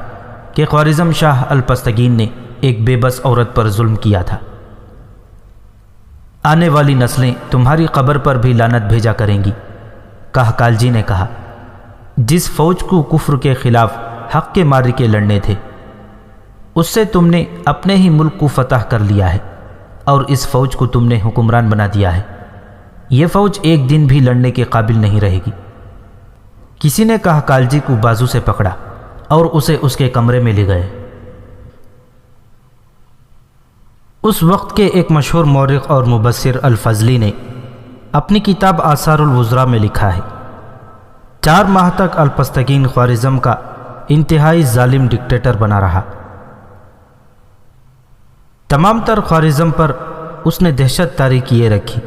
کہ خوارزم شاہ الپستگین نے ایک بے بس عورت پر ظلم کیا تھا۔ آنے والی نسلیں تمہاری قبر پر بھی لعنت بھیجا کریں گی۔ کالجی نے کہا، جس فوج کو کفر کے خلاف حق کے معرکے لڑنے تھے اس سے تم نے اپنے ہی ملک کو فتح کر لیا ہے اور اس فوج کو تم نے حکمران بنا دیا ہے۔ یہ فوج ایک دن بھی لڑنے کے قابل نہیں رہے گی۔ کسی نے کالجی کو بازو سے پکڑا اور اسے اس کے کمرے میں لے گئے۔ اس وقت کے ایک مشہور مورخ اور مبصر الفضلی نے اپنی کتاب آثار الوزراء میں لکھا ہے، 4 ماہ تک الپستگین خوارزم کا انتہائی ظالم ڈکٹیٹر بنا رہا۔ تمام تر خوارزم پر اس نے دہشت طاری کیے رکھی،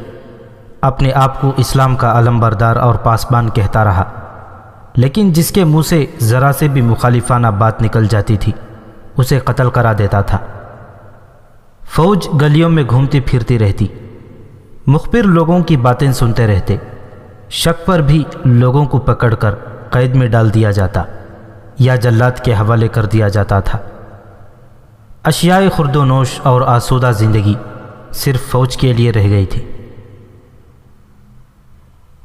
اپنے آپ کو اسلام کا علم بردار اور پاسبان کہتا رہا، لیکن جس کے منہ سے ذرا سے بھی مخالفانہ بات نکل جاتی تھی اسے قتل کرا دیتا تھا۔ فوج گلیوں میں گھومتی پھرتی رہتی، مخبر لوگوں کی باتیں سنتے رہتے، شک پر بھی لوگوں کو پکڑ کر قید میں ڈال دیا جاتا یا جلاد کے حوالے کر دیا جاتا تھا۔ اشیاء خورد و نوش اور آسودہ زندگی صرف فوج کے لیے رہ گئی تھی۔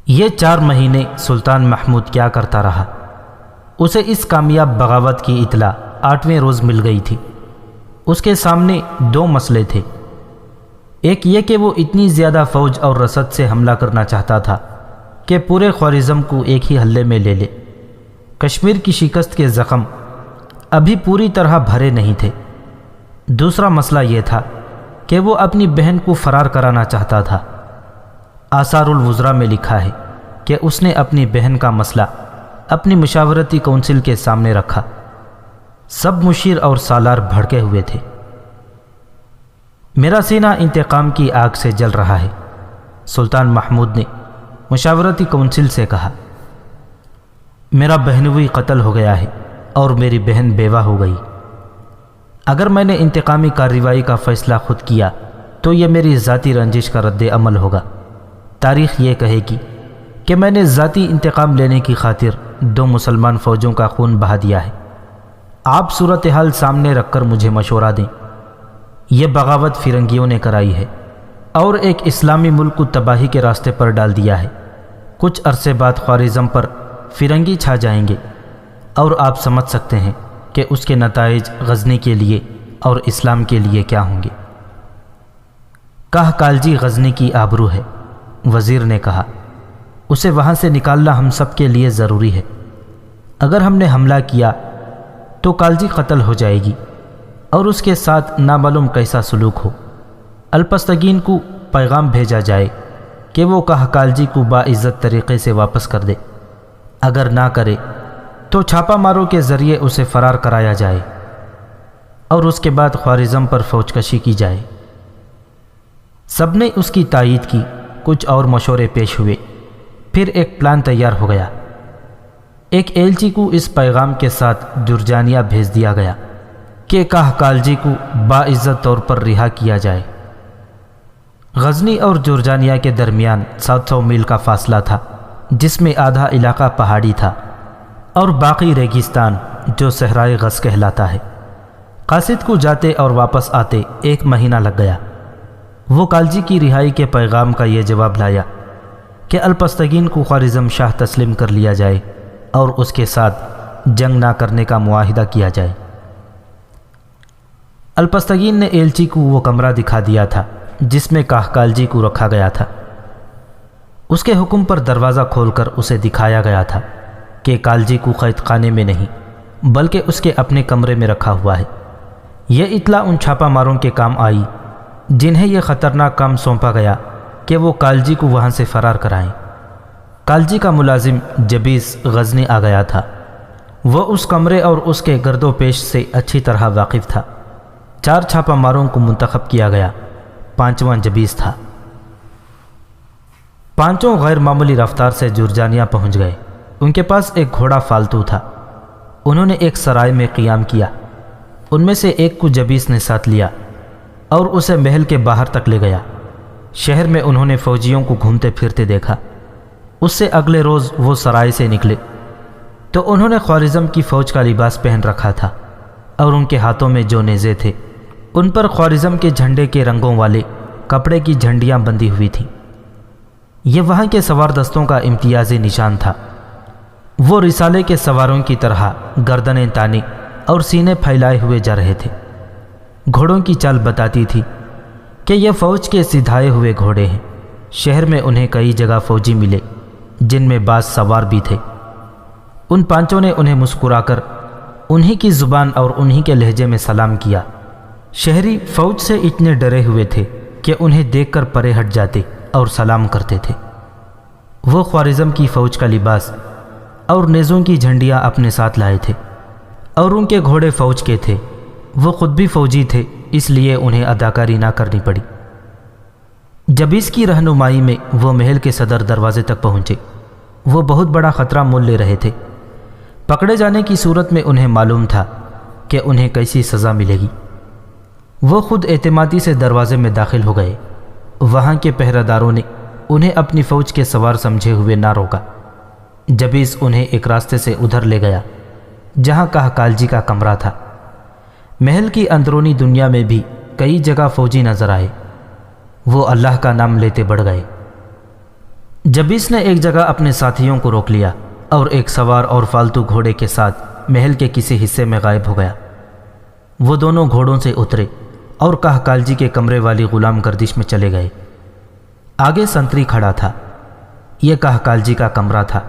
یہ 4 مہینے سلطان محمود کیا کرتا رہا؟ اسے اس کامیاب بغاوت کی اطلاع 8ویں روز مل گئی تھی۔ اس کے سامنے 2 مسئلے تھے، ایک یہ کہ وہ اتنی زیادہ فوج اور رسد سے حملہ کرنا چاہتا تھا کہ پورے خوارزم کو ایک ہی حلے میں لے لے۔ کشمیر کی شکست کے زخم ابھی پوری طرح بھرے نہیں تھے۔ دوسرا مسئلہ یہ تھا کہ وہ اپنی بہن کو فرار کرانا چاہتا تھا۔ آثار الوزراء میں لکھا ہے کہ اس نے اپنی بہن کا مسئلہ اپنی مشاورتی کونسل کے سامنے رکھا۔ سب مشیر اور سالار بھڑکے ہوئے تھے۔ میرا سینہ انتقام کی آگ سے جل رہا ہے، سلطان محمود نے مشاورتی کونسل سے کہا۔ میرا بہنوئی قتل ہو گیا ہے اور میری بہن بیوہ ہو گئی۔ اگر میں نے انتقامی کارروائی کا فیصلہ خود کیا تو یہ میری ذاتی رنجش کا رد عمل ہوگا۔ تاریخ یہ کہے گی کہ میں نے ذاتی انتقام لینے کی خاطر 2 مسلمان فوجوں کا خون بہا دیا ہے۔ آپ صورتحال سامنے رکھ کر مجھے مشورہ دیں۔ یہ بغاوت فرنگیوں نے کرائی ہے اور ایک اسلامی ملک کو تباہی کے راستے پر ڈال دیا ہے۔ کچھ عرصے بعد خوارزم پر فرنگی چھا جائیں گے اور آپ سمجھ سکتے ہیں کہ اس کے نتائج غزنی کے لیے اور اسلام کے لیے کیا ہوں گے۔ کالجی غزنی کی آبرو ہے، وزیر نے کہا۔ اسے وہاں سے نکالنا ہم سب کے لیے ضروری ہے۔ اگر ہم نے حملہ کیا تو کالجی قتل ہو جائے گی اور اس کے ساتھ نامعلوم کیسا سلوک ہو۔ الپستگین کو پیغام بھیجا جائے کہ وہ کہکالجی کو باعزت طریقے سے واپس کر دے، اگر نہ کرے تو چھاپا ماروں کے ذریعے اسے فرار کرایا جائے اور اس کے بعد خوارزم پر فوج کشی کی جائے۔ سب نے اس کی تائید کی، کچھ اور مشورے پیش ہوئے، پھر ایک پلان تیار ہو گیا۔ ایک ایلچی کو اس پیغام کے ساتھ جرجانیہ بھیج دیا گیا کہ کہکالجی کو باعزت طور پر رہا کیا جائے۔ غزنی اور جرجانیہ کے درمیان 700 میل کا فاصلہ تھا، جس میں آدھا علاقہ پہاڑی تھا اور باقی ریگستان جو صحرائے غز کہلاتا ہے۔ قاصد کو جاتے اور واپس آتے 1 مہینہ لگ گیا۔ وہ کالجی کی رہائی کے پیغام کا یہ جواب لایا کہ الپستگین کو خوارزم شاہ تسلیم کر لیا جائے اور اس کے ساتھ جنگ نہ کرنے کا معاہدہ کیا جائے۔ الپستگین نے ایلچی کو وہ کمرہ دکھا دیا تھا جس میں کہکالجی کو رکھا گیا تھا۔ اس کے حکم پر دروازہ کھول کر اسے دکھایا گیا تھا کہ کالجی کو قید خانے میں نہیں بلکہ اس کے اپنے کمرے میں رکھا ہوا ہے۔ یہ اطلاع ان چھاپا ماروں کے کام آئی جنہیں یہ خطرناک کام سونپا گیا کہ وہ کالجی کو وہاں سے فرار کرائیں۔ کالجی کا ملازم جبیس غزنی آ گیا تھا۔ وہ اس کمرے اور اس کے گرد و پیش سے اچھی طرح واقف تھا۔ 4 چھاپا ماروں کو منتخب کیا گیا، 5واں جبیس تھا۔ 5 غیر معمولی رفتار سے جرجانیہ پہنچ گئے۔ ان کے پاس ایک گھوڑا فالتو تھا۔ انہوں نے ایک سرائے میں قیام کیا۔ ان میں سے ایک کو جبیس نے ساتھ لیا اور اسے محل کے باہر تک لے گیا۔ شہر میں انہوں نے فوجیوں کو گھومتے پھرتے دیکھا۔ اس سے اگلے روز وہ سرائے سے نکلے تو انہوں نے خوارزم کی فوج کا لباس پہن رکھا تھا اور ان کے ہاتھوں میں جو نیزے تھے ان پر خوارزم کے جھنڈے کے رنگوں والے کپڑے کی جھنڈیاں بندھی ہوئی تھیں۔ یہ وہاں کے سوار دستوں کا امتیازی نشان تھا۔ وہ رسالے کے سواروں کی طرح گردنیں تانے اور سینے پھیلائے ہوئے جا رہے تھے۔ گھوڑوں کی چال بتاتی تھی کہ یہ فوج کے سدھائے ہوئے گھوڑے ہیں۔ شہر میں انہیں کئی جگہ فوجی ملے جن میں بعض سوار بھی تھے۔ ان 5 نے انہیں مسکرا کر انہی کی زبان اور انہی کے لہجے میں سلام کیا۔ شہری فوج سے اتنے ڈرے ہوئے تھے کہ انہیں دیکھ کر پرے ہٹ جاتے اور سلام کرتے تھے۔ وہ خوارزم کی فوج کا لباس اور نیزوں کی جھنڈیاں اپنے ساتھ لائے تھے اور ان کے گھوڑے فوج کے تھے۔ وہ خود بھی فوجی تھے، اس لیے انہیں اداکاری نہ کرنی پڑی۔ جبیس کی رہنمائی میں وہ محل کے صدر دروازے تک پہنچے۔ وہ بہت بڑا خطرہ مول لے رہے تھے۔ پکڑے جانے کی صورت میں انہیں معلوم تھا کہ انہیں کیسی سزا ملے گی۔ وہ خود اعتمادی سے دروازے میں داخل ہو گئے۔ وہاں کے پہرہ داروں نے انہیں اپنی فوج کے سوار سمجھے ہوئے نہ روکا۔ جبیس انہیں ایک راستے سے ادھر لے گیا جہاں کہکالجی کا کمرہ تھا۔ محل کی اندرونی دنیا میں بھی کئی جگہ فوجی نظر آئے۔ وہ اللہ کا نام لیتے بڑھ گئے۔ جبیس نے ایک جگہ اپنے ساتھیوں کو روک لیا اور ایک سوار اور فالتو گھوڑے کے ساتھ محل کے کسی حصے میں غائب ہو گیا۔ وہ دونوں گھوڑوں سے اترے اور کہکالجی کے کمرے والی غلام گردش میں چلے گئے۔ آگے سنتری کھڑا تھا۔ یہ کہکالجی کا کمرہ تھا۔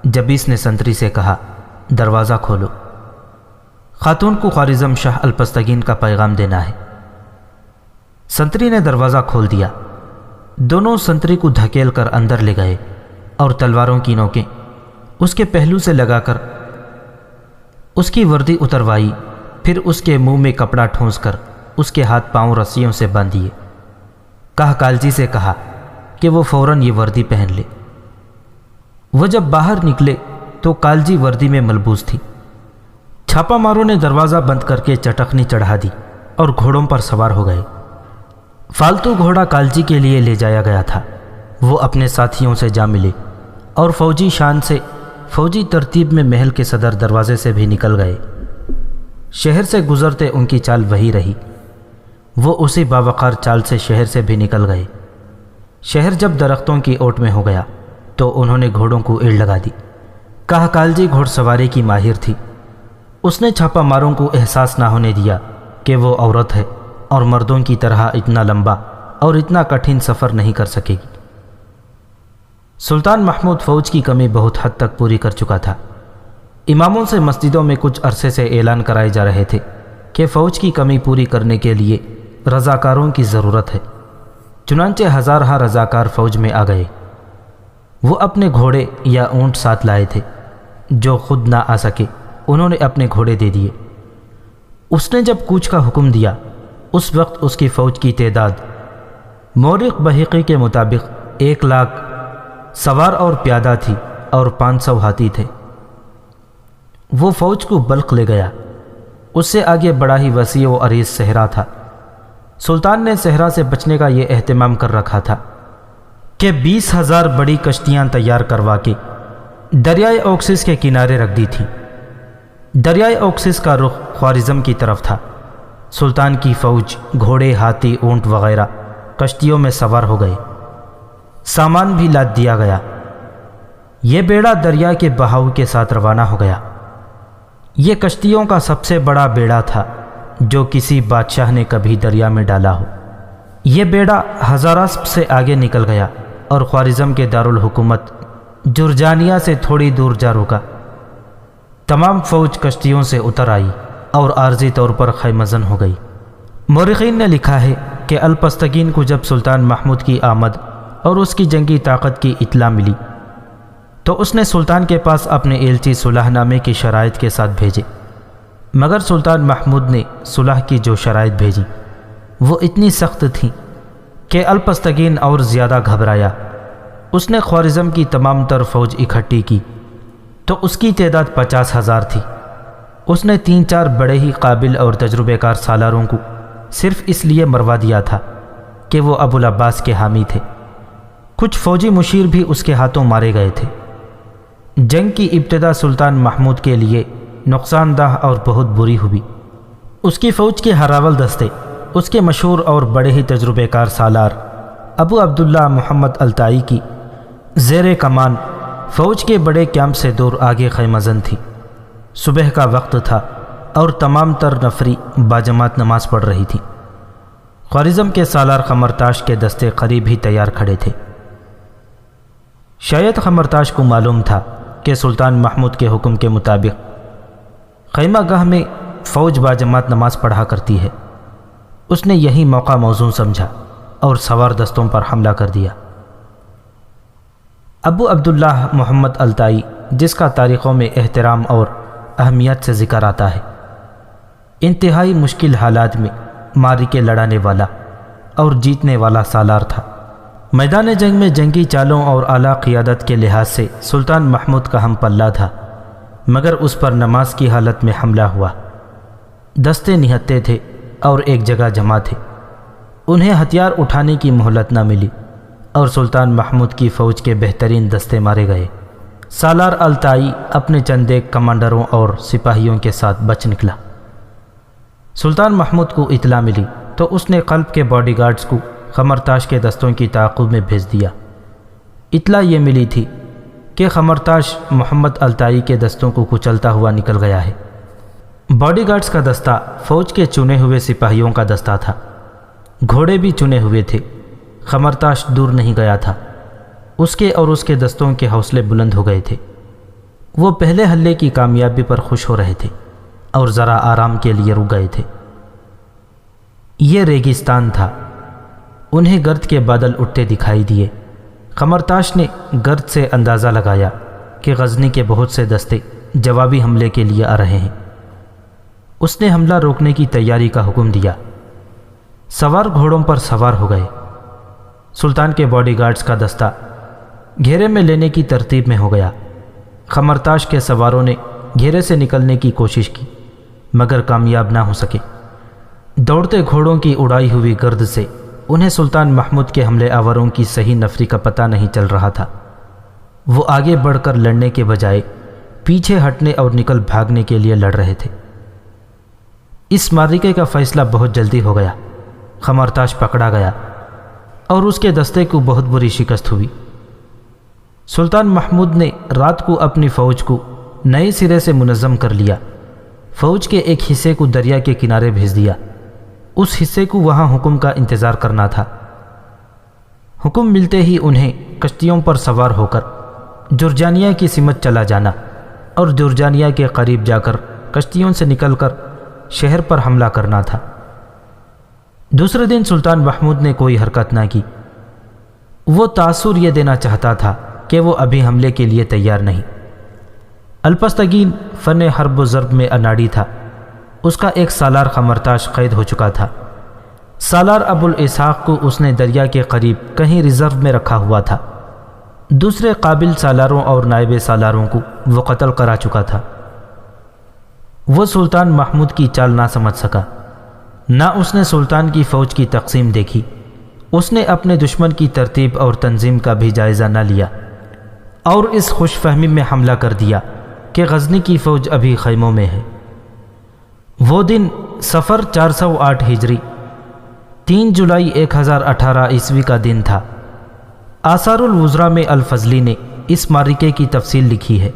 جبیس نے سنتری سے کہا، دروازہ کھولو، خاتون کو خوارزم شاہ الپستگین کا پیغام دینا ہے۔ سنتری نے دروازہ کھول دیا۔ دونوں سنتری کو دھکیل کر اندر لے گئے اور تلواروں کی نوکیں اس کے پہلو سے لگا کر اس کی وردی اتروائی، پھر اس کے منہ میں کپڑا ٹھونس کر اس کے ہاتھ پاؤں رسیوں سے باندھ دیے۔ کہکالجی سے کہا کہ وہ فوراً یہ وردی پہن لے۔ وہ جب باہر نکلے تو کالجی وردی میں ملبوس تھی۔ چھاپا ماروں نے دروازہ بند کر کے چٹخنی چڑھا دی اور گھوڑوں پر سوار ہو گئے۔ فالتو گھوڑا کالجی کے لیے لے جایا گیا تھا۔ وہ اپنے ساتھیوں سے جا ملے اور فوجی شان سے فوجی ترتیب میں محل کے صدر دروازے سے بھی نکل گئے۔ شہر سے گزرتے ان کی چال وہی رہی۔ وہ اسی باوقار چال سے شہر سے بھی نکل گئے۔ شہر جب درختوں کی اوٹ میں ہو گیا تو انہوں نے گھوڑوں کو ایڑ لگا دی۔ کہکالجی گھوڑ سواری کی ماہر تھی۔ اس نے چھاپا ماروں کو احساس نہ ہونے دیا کہ وہ عورت ہے اور مردوں کی طرح اتنا لمبا اور اتنا کٹھن سفر نہیں کر سکے گی۔ سلطان محمود فوج کی کمی بہت حد تک پوری کر چکا تھا۔ اماموں سے مسجدوں میں کچھ عرصے سے اعلان کرائے جا رہے تھے کہ فوج کی کمی پوری کرنے کے لیے رضاکاروں کی ضرورت ہے۔ چنانچہ ہزارہ رضاکار فوج میں آ گئے۔ وہ اپنے گھوڑے یا اونٹ ساتھ لائے تھے، جو خود نہ آ سکے انہوں نے اپنے گھوڑے دے دیے۔ اس نے جب کوچ کا حکم دیا اس وقت اس کی فوج کی تعداد مورخ بحیقی کے مطابق 1,00,000 سوار اور پیادہ تھی اور 500 ہاتھی تھے۔ وہ فوج کو بلخ لے گیا۔ اس سے آگے بڑا ہی وسیع و عریض صحرا تھا۔ سلطان نے صحرا سے بچنے کا یہ اہتمام کر رکھا تھا کہ 20,000 بڑی کشتیاں تیار کروا کے دریائے اوکسس کے کنارے رکھ دی تھی۔ دریائے اوکسس کا رخ خوارزم کی طرف تھا۔ سلطان کی فوج گھوڑے، ہاتھی، اونٹ وغیرہ کشتیوں میں سوار ہو گئے۔ سامان بھی لاد دیا گیا۔ یہ بیڑا دریا کے بہاؤ کے ساتھ روانہ ہو گیا۔ یہ کشتیوں کا سب سے بڑا بیڑا تھا جو کسی بادشاہ نے کبھی دریا میں ڈالا ہو۔ یہ بیڑا ہزاراسپ سے آگے نکل گیا اور خوارزم کے دارالحکومت جرجانیہ سے تھوڑی دور جا رکا۔ تمام فوج کشتیوں سے اتر آئی اور عارضی طور پر خیمزن ہو گئی۔ مورخین نے لکھا ہے کہ الپستگین کو جب سلطان محمود کی آمد اور اس کی جنگی طاقت کی اطلاع ملی تو اس نے سلطان کے پاس اپنے ایلچی صلح نامے کی شرائط کے ساتھ بھیجے، مگر سلطان محمود نے صلح کی جو شرائط بھیجی وہ اتنی سخت تھیں کہ الپستگین اور زیادہ گھبرایا۔ اس نے خوارزم کی تمام تر فوج اکٹھی کی تو اس کی تعداد 50,000 تھی۔ اس نے 3-4 بڑے ہی قابل اور تجربے کار سالاروں کو صرف اس لیے مروا دیا تھا کہ وہ ابو العباس کے حامی تھے۔ کچھ فوجی مشیر بھی اس کے ہاتھوں مارے گئے تھے۔ جنگ کی ابتدا سلطان محمود کے لیے نقصان دہ اور بہت بری ہوئی۔ اس کی فوج کے ہراول دستے اس کے مشہور اور بڑے ہی تجربے کار سالار ابو عبداللہ محمد الطائی کی زیر کمان فوج کے بڑے کیمپ سے دور آگے خیمزن تھی۔ صبح کا وقت تھا اور تمام تر نفری باجماعت نماز پڑھ رہی تھی۔ خوارزم کے سالار خمرتاش کے دستے قریب ہی تیار کھڑے تھے۔ شاید خمرتاش کو معلوم تھا کہ سلطان محمود کے حکم کے مطابق خیمہ گاہ میں فوج باجماعت نماز پڑھا کرتی ہے۔ اس نے یہی موقع موزوں سمجھا اور سوار دستوں پر حملہ کر دیا۔ ابو عبداللہ محمد الطائی، جس کا تاریخوں میں احترام اور اہمیت سے ذکر آتا ہے، انتہائی مشکل حالات میں معرکے لڑانے والا اور جیتنے والا سالار تھا۔ میدان جنگ میں جنگی چالوں اور اعلیٰ قیادت کے لحاظ سے سلطان محمود کا ہم پلہ تھا، مگر اس پر نماز کی حالت میں حملہ ہوا۔ دستے نہتے تھے اور ایک جگہ جمع تھے۔ انہیں ہتھیار اٹھانے کی مہلت نہ ملی اور سلطان محمود کی فوج کے بہترین دستے مارے گئے۔ سالار الطائی اپنے چند ایک کمانڈروں اور سپاہیوں کے ساتھ بچ نکلا۔ سلطان محمود کو اطلاع ملی تو اس نے قلب کے باڈی گارڈز کو خمرتاش کے دستوں کی تعاقب میں بھیج دیا۔ اطلاع یہ ملی تھی کہ خمرتاش محمد الطائی کے دستوں کو کچلتا ہوا نکل گیا ہے۔ باڈی گارڈز کا دستہ فوج کے چنے ہوئے سپاہیوں کا دستہ تھا۔ گھوڑے بھی چنے ہوئے تھے۔ خمرتاش دور نہیں گیا تھا۔ اس کے اور اس کے دستوں کے حوصلے بلند ہو گئے تھے۔ وہ پہلے حملے کی کامیابی پر خوش ہو رہے تھے اور ذرا آرام کے لیے رک گئے تھے۔ یہ ریگستان تھا۔ انہیں گرد کے بادل اٹھتے دکھائی دیے۔ خمرتاش نے گرد سے اندازہ لگایا کہ غزنی کے بہت سے دستے جوابی حملے کے لیے آ رہے ہیں۔ اس نے حملہ روکنے کی تیاری کا حکم دیا۔ سوار گھوڑوں پر سوار ہو گئے۔ سلطان کے باڈی گارڈز کا دستہ گھیرے میں لینے کی ترتیب میں ہو گیا۔ خمرتاش کے سواروں نے گھیرے سے نکلنے کی کوشش کی مگر کامیاب نہ ہو سکے۔ دوڑتے گھوڑوں کی اڑائی ہوئی گرد سے انہیں سلطان محمود کے حملے آوروں کی صحیح نفری کا پتہ نہیں چل رہا تھا۔ وہ آگے بڑھ کر لڑنے کے بجائے پیچھے ہٹنے اور نکل بھاگنے کے لیے لڑ رہے تھے۔ اس معرکے کا فیصلہ بہت جلدی ہو گیا۔ خمرتاش پکڑا گیا اور اس کے دستے کو بہت بری شکست ہوئی۔ سلطان محمود نے رات کو اپنی فوج کو نئے سرے سے منظم کر لیا۔ فوج کے ایک حصے کو دریا کے کنارے بھیج دیا۔ اس حصے کو وہاں حکم کا انتظار کرنا تھا۔ حکم ملتے ہی انہیں کشتیوں پر سوار ہو کر جرجانیہ کی سمت چلا جانا اور جرجانیہ کے قریب جا کر کشتیوں سے نکل کر شہر پر حملہ کرنا تھا۔ دوسرے دن سلطان محمود نے کوئی حرکت نہ کی۔ وہ تاثر یہ دینا چاہتا تھا کہ وہ ابھی حملے کے لیے تیار نہیں۔ الپستگین فن حرب و ضرب میں اناڑی تھا۔ اس کا ایک سالار خمرتاش قید ہو چکا تھا۔ سالار ابو الاسحاق کو اس نے دریا کے قریب کہیں ریزرو میں رکھا ہوا تھا۔ دوسرے قابل سالاروں اور نائب سالاروں کو وہ قتل کرا چکا تھا۔ وہ سلطان محمود کی چال نہ سمجھ سکا، نہ اس نے سلطان کی فوج کی تقسیم دیکھی۔ اس نے اپنے دشمن کی ترتیب اور تنظیم کا بھی جائزہ نہ لیا اور اس خوش فہمی میں حملہ کر دیا کہ غزنی کی فوج ابھی خیموں میں ہے۔ وہ دن صفر 408 ہجری 3 جولائی 1018 عیسوی کا دن تھا۔ آثار الوزراء میں الفضلی نے اس معرکے کی تفصیل لکھی ہے۔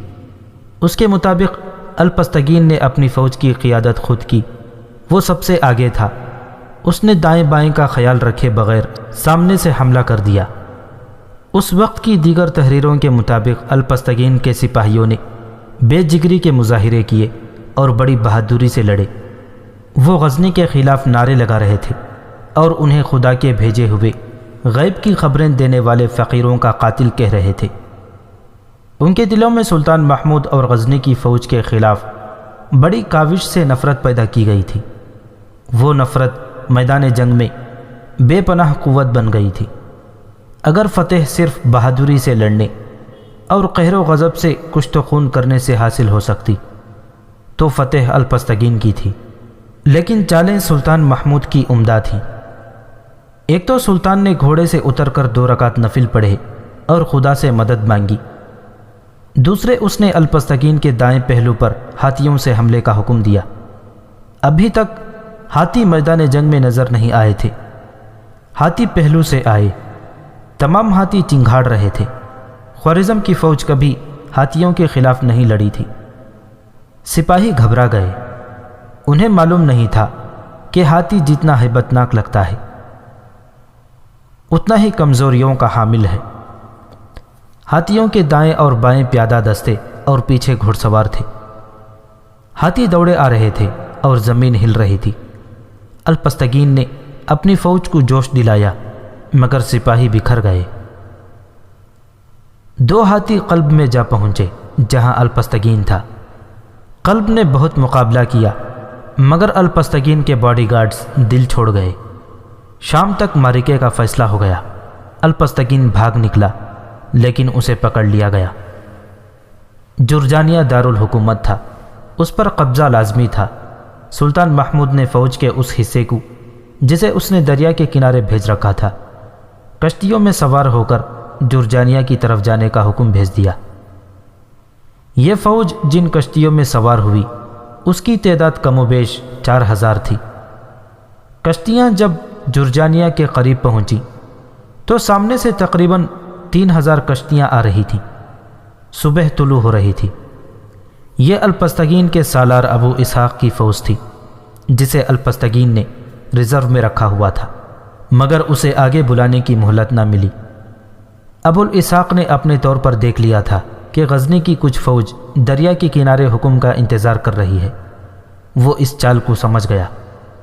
اس کے مطابق الپستگین نے اپنی فوج کی قیادت خود کی۔ وہ سب سے آگے تھا۔ اس نے دائیں بائیں کا خیال رکھے بغیر سامنے سے حملہ کر دیا۔ اس وقت کی دیگر تحریروں کے مطابق الپستگین کے سپاہیوں نے بے جگری کے مظاہرے کیے اور بڑی بہادری سے لڑے۔ وہ غزنی کے خلاف نعرے لگا رہے تھے اور انہیں خدا کے بھیجے ہوئے غیب کی خبریں دینے والے فقیروں کا قاتل کہہ رہے تھے۔ ان کے دلوں میں سلطان محمود اور غزنی کی فوج کے خلاف بڑی کاوش سے نفرت پیدا کی گئی تھی۔ وہ نفرت میدان جنگ میں بے پناہ قوت بن گئی تھی۔ اگر فتح صرف بہادری سے لڑنے اور قہر و غضب سے کشت و خون کرنے سے حاصل ہو سکتی تو فتح الپستگین کی تھی، لیکن چالیں سلطان محمود کی عمدہ تھیں۔ ایک تو سلطان نے گھوڑے سے اتر کر 2 رکعت نفل پڑھے اور خدا سے مدد مانگی۔ دوسرے اس نے الپستگین کے دائیں پہلو پر ہاتھیوں سے حملے کا حکم دیا۔ ابھی تک ہاتھی میدان جنگ میں نظر نہیں آئے تھے۔ ہاتھی پہلو سے آئے۔ تمام ہاتھی چنگھاڑ رہے تھے۔ خوارزم کی فوج کبھی ہاتھیوں کے خلاف نہیں لڑی تھی۔ سپاہی گھبرا گئے۔ انہیں معلوم نہیں تھا کہ ہاتھی جتنا ہیبت ناک لگتا ہے اتنا ہی کمزوریوں کا حامل ہے۔ ہاتھیوں کے دائیں اور بائیں پیادہ دستے اور پیچھے گھڑ سوار تھے۔ ہاتھی دوڑے آ رہے تھے اور زمین ہل رہی تھی۔ الپستگین نے اپنی فوج کو جوش دلایا، مگر سپاہی بکھر گئے۔ 2 ہاتھی قلب میں جا پہنچے جہاں الپستگین تھا۔ قلب نے بہت مقابلہ کیا، مگر الپستگین کے باڈی گارڈز دل چھوڑ گئے۔ شام تک معرکے کا فیصلہ ہو گیا۔ الپستگین بھاگ نکلا، لیکن اسے پکڑ لیا گیا۔ جرجانیہ دارالحکومت تھا، اس پر قبضہ لازمی تھا۔ سلطان محمود نے فوج کے اس حصے کو جسے اس نے دریا کے کنارے بھیج رکھا تھا، کشتیوں میں سوار ہو کر جرجانیہ کی طرف جانے کا حکم بھیج دیا۔ یہ فوج جن کشتیوں میں سوار ہوئی اس کی تعداد کم و بیش 4000 تھی۔ کشتیاں جب جرجانیہ کے قریب پہنچی تو سامنے سے تقریباً 3000 کشتیاں آ رہی تھیں۔ صبح طلوع ہو رہی تھی۔ یہ الپستگین کے سالار ابو اسحاق کی فوج تھی، جسے الپستگین نے ریزرو میں رکھا ہوا تھا، مگر اسے آگے بلانے کی مہلت نہ ملی۔ ابو الاسحاق نے اپنے طور پر دیکھ لیا تھا کہ غزنی کی کچھ فوج دریا کے کنارے حکم کا انتظار کر رہی ہے۔ وہ اس چال کو سمجھ گیا۔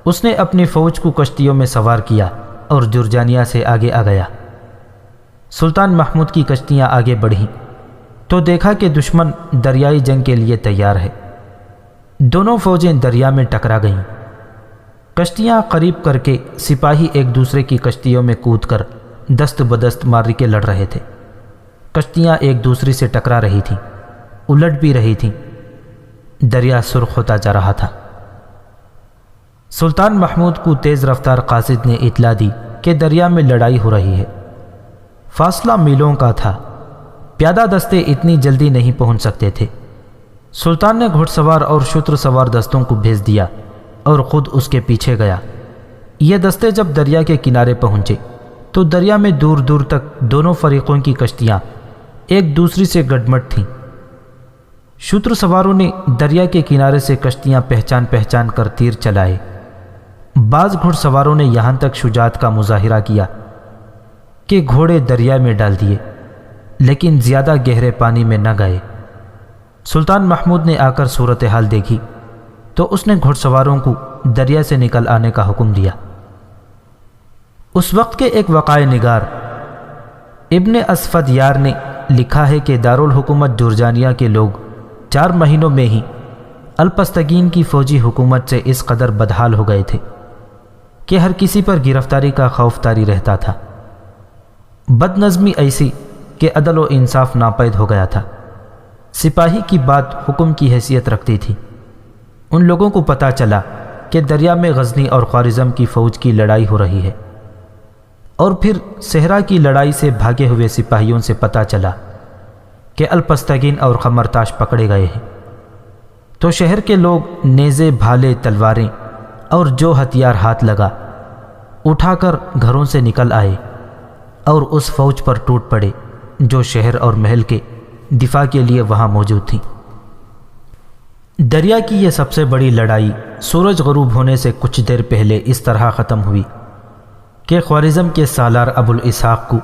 اس نے اپنی فوج کو کشتیوں میں سوار کیا اور جرجانیہ سے آگے آ گیا۔ سلطان محمود کی کشتیاں آگے بڑھیں تو دیکھا کہ دشمن دریائی جنگ کے لیے تیار ہے۔ دونوں فوجیں دریا میں ٹکرا گئیں۔ کشتیاں قریب کر کے سپاہی ایک دوسرے کی کشتیوں میں کود کر دست بدست معرکے لڑ رہے تھے۔ کشتیاں ایک دوسری سے ٹکرا رہی تھیں، الٹ بھی رہی تھیں۔ دریا سرخ ہوتا جا رہا تھا۔ سلطان محمود کو تیز رفتار قاصد نے اطلاع دی کہ دریا میں لڑائی ہو رہی ہے۔ فاصلہ میلوں کا تھا، پیادہ دستے اتنی جلدی نہیں پہنچ سکتے تھے۔ سلطان نے گھڑ سوار اور شتر سوار دستوں کو بھیج دیا اور خود اس کے پیچھے گیا۔ یہ دستے جب دریا کے کنارے پہنچے تو دریا میں دور دور تک دونوں فریقوں کی کشتیاں ایک دوسری سے گڈمٹ تھیں۔ شتر سواروں نے دریا کے کنارے سے کشتیاں پہچان پہچان کر تیر چلائے۔ بعض گھڑ سواروں نے یہاں تک شجاعت کا مظاہرہ کیا کہ گھوڑے دریا میں ڈال دیے، لیکن زیادہ گہرے پانی میں نہ گئے۔ سلطان محمود نے آ کر صورتحال دیکھی تو اس نے گھڑ سواروں کو دریا سے نکل آنے کا حکم دیا۔ اس وقت کے ایک وقائع نگار ابن اسفد یار نے لکھا ہے کہ دارالحکومت جرجانیہ کے لوگ 4 مہینوں میں ہی الپستگین کی فوجی حکومت سے اس قدر بدحال ہو گئے تھے کہ ہر کسی پر گرفتاری کا خوف طاری رہتا تھا۔ بد نظمی ایسی کہ عدل و انصاف ناپید ہو گیا تھا۔ سپاہی کی بات حکم کی حیثیت رکھتی تھی۔ ان لوگوں کو پتہ چلا کہ دریا میں غزنی اور خوارزم کی فوج کی لڑائی ہو رہی ہے، اور پھر صحرا کی لڑائی سے بھاگے ہوئے سپاہیوں سے پتہ چلا کہ الپستگین اور خمرتاش پکڑے گئے ہیں، تو شہر کے لوگ نیزے، بھالے، تلواریں اور جو ہتھیار ہاتھ لگا اٹھا کر گھروں سے نکل آئے اور اس فوج پر ٹوٹ پڑے جو شہر اور محل کے دفاع کے لیے وہاں موجود تھی۔ دریا کی یہ سب سے بڑی لڑائی سورج غروب ہونے سے کچھ دیر پہلے اس طرح ختم ہوئی کہ خوارزم کے سالار ابو الاسحاق کو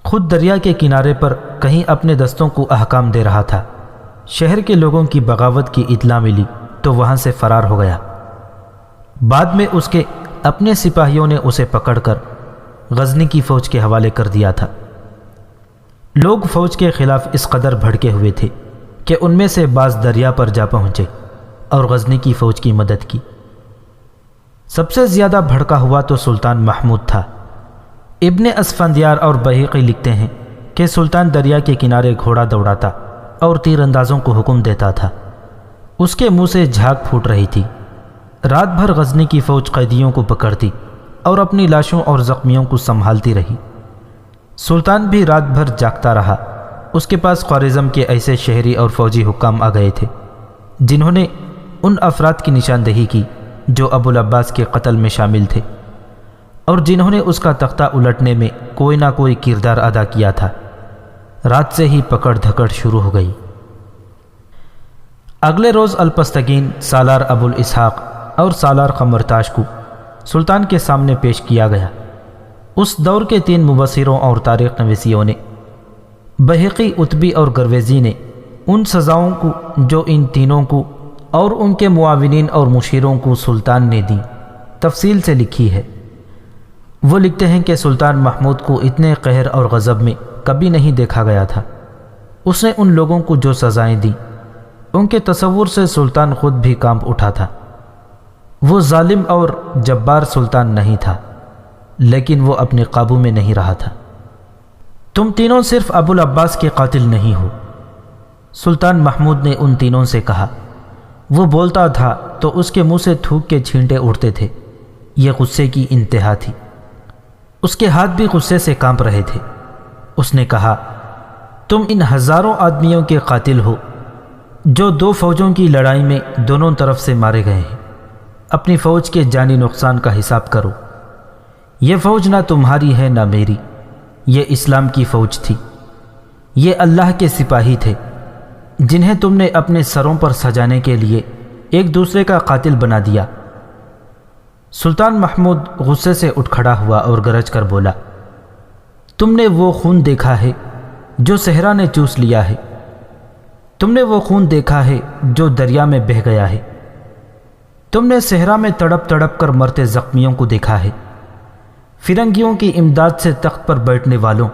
خود دریا کے کنارے پر کہیں اپنے دستوں کو احکام دے رہا تھا، شہر کے لوگوں کی بغاوت کی اطلاع ملی تو وہاں سے فرار ہو گیا۔ بعد میں اس کے اپنے سپاہیوں نے اسے پکڑ کر غزنی کی فوج کے حوالے کر دیا تھا۔ لوگ فوج کے خلاف اس قدر بھڑکے ہوئے تھے کہ ان میں سے بعض دریا پر جا پہنچے اور غزنی کی فوج کی مدد کی۔ سب سے زیادہ بھڑکا ہوا تو سلطان محمود تھا۔ ابن اسفندیار اور بہیقی لکھتے ہیں کہ سلطان دریا کے کنارے گھوڑا دوڑاتا اور تیر اندازوں کو حکم دیتا تھا۔ اس کے منہ سے جھاگ پھوٹ رہی تھی۔ رات بھر غزنی کی فوج قیدیوں کو پکڑتی اور اپنی لاشوں اور زخمیوں کو سنبھالتی رہی۔ سلطان بھی رات بھر جاگتا رہا۔ اس کے پاس خوارزم کے ایسے شہری اور فوجی حکام آ گئے تھے جنہوں نے ان افراد کی نشاندہی کی جو ابو العباس کے قتل میں شامل تھے اور جنہوں نے اس کا تختہ الٹنے میں کوئی نہ کوئی کردار ادا کیا تھا۔ رات سے ہی پکڑ دھکڑ شروع ہو گئی۔ اگلے روز الپستگین سالار ابو الاسحاق اور سالار خمرتاش کو سلطان کے سامنے پیش کیا گیا۔ اس دور کے 3 مبصروں اور تاریخ نویسیوں نے، بہیقی، اتبی اور گرویزی نے، ان سزاؤں کو جو ان تینوں کو اور ان کے معاونین اور مشیروں کو سلطان نے دی تفصیل سے لکھی ہے۔ وہ لکھتے ہیں کہ سلطان محمود کو اتنے قہر اور غضب میں کبھی نہیں دیکھا گیا تھا۔ اس نے ان لوگوں کو جو سزائیں دیں ان کے تصور سے سلطان خود بھی کانپ اٹھا تھا۔ وہ ظالم اور جبار سلطان نہیں تھا، لیکن وہ اپنے قابو میں نہیں رہا تھا۔ تم تینوں صرف ابو العباس کے قاتل نہیں ہو، سلطان محمود نے ان تینوں سے کہا۔ وہ بولتا تھا تو اس کے منہ سے تھوک کے چھینٹے اڑتے تھے۔ یہ غصے کی انتہا تھی۔ اس کے ہاتھ بھی غصے سے کانپ رہے تھے۔ اس نے کہا، تم ان ہزاروں آدمیوں کے قاتل ہو جو 2 فوجوں کی لڑائی میں دونوں طرف سے مارے گئے ہیں۔ اپنی فوج کے جانی نقصان کا حساب کرو۔ یہ فوج نہ تمہاری ہے نہ میری، یہ اسلام کی فوج تھی۔ یہ اللہ کے سپاہی تھے جنہیں تم نے اپنے سروں پر سجانے کے لیے ایک دوسرے کا قاتل بنا دیا۔ سلطان محمود غصے سے اٹھ کھڑا ہوا اور گرج کر بولا، تم نے وہ خون دیکھا ہے جو صحرا نے چوس لیا ہے، تم نے وہ خون دیکھا ہے جو دریا میں بہہ گیا ہے، تم نے صحرا میں تڑپ تڑپ کر مرتے زخمیوں کو دیکھا ہے، فرنگیوں کی امداد سے تخت پر بیٹھنے والوں،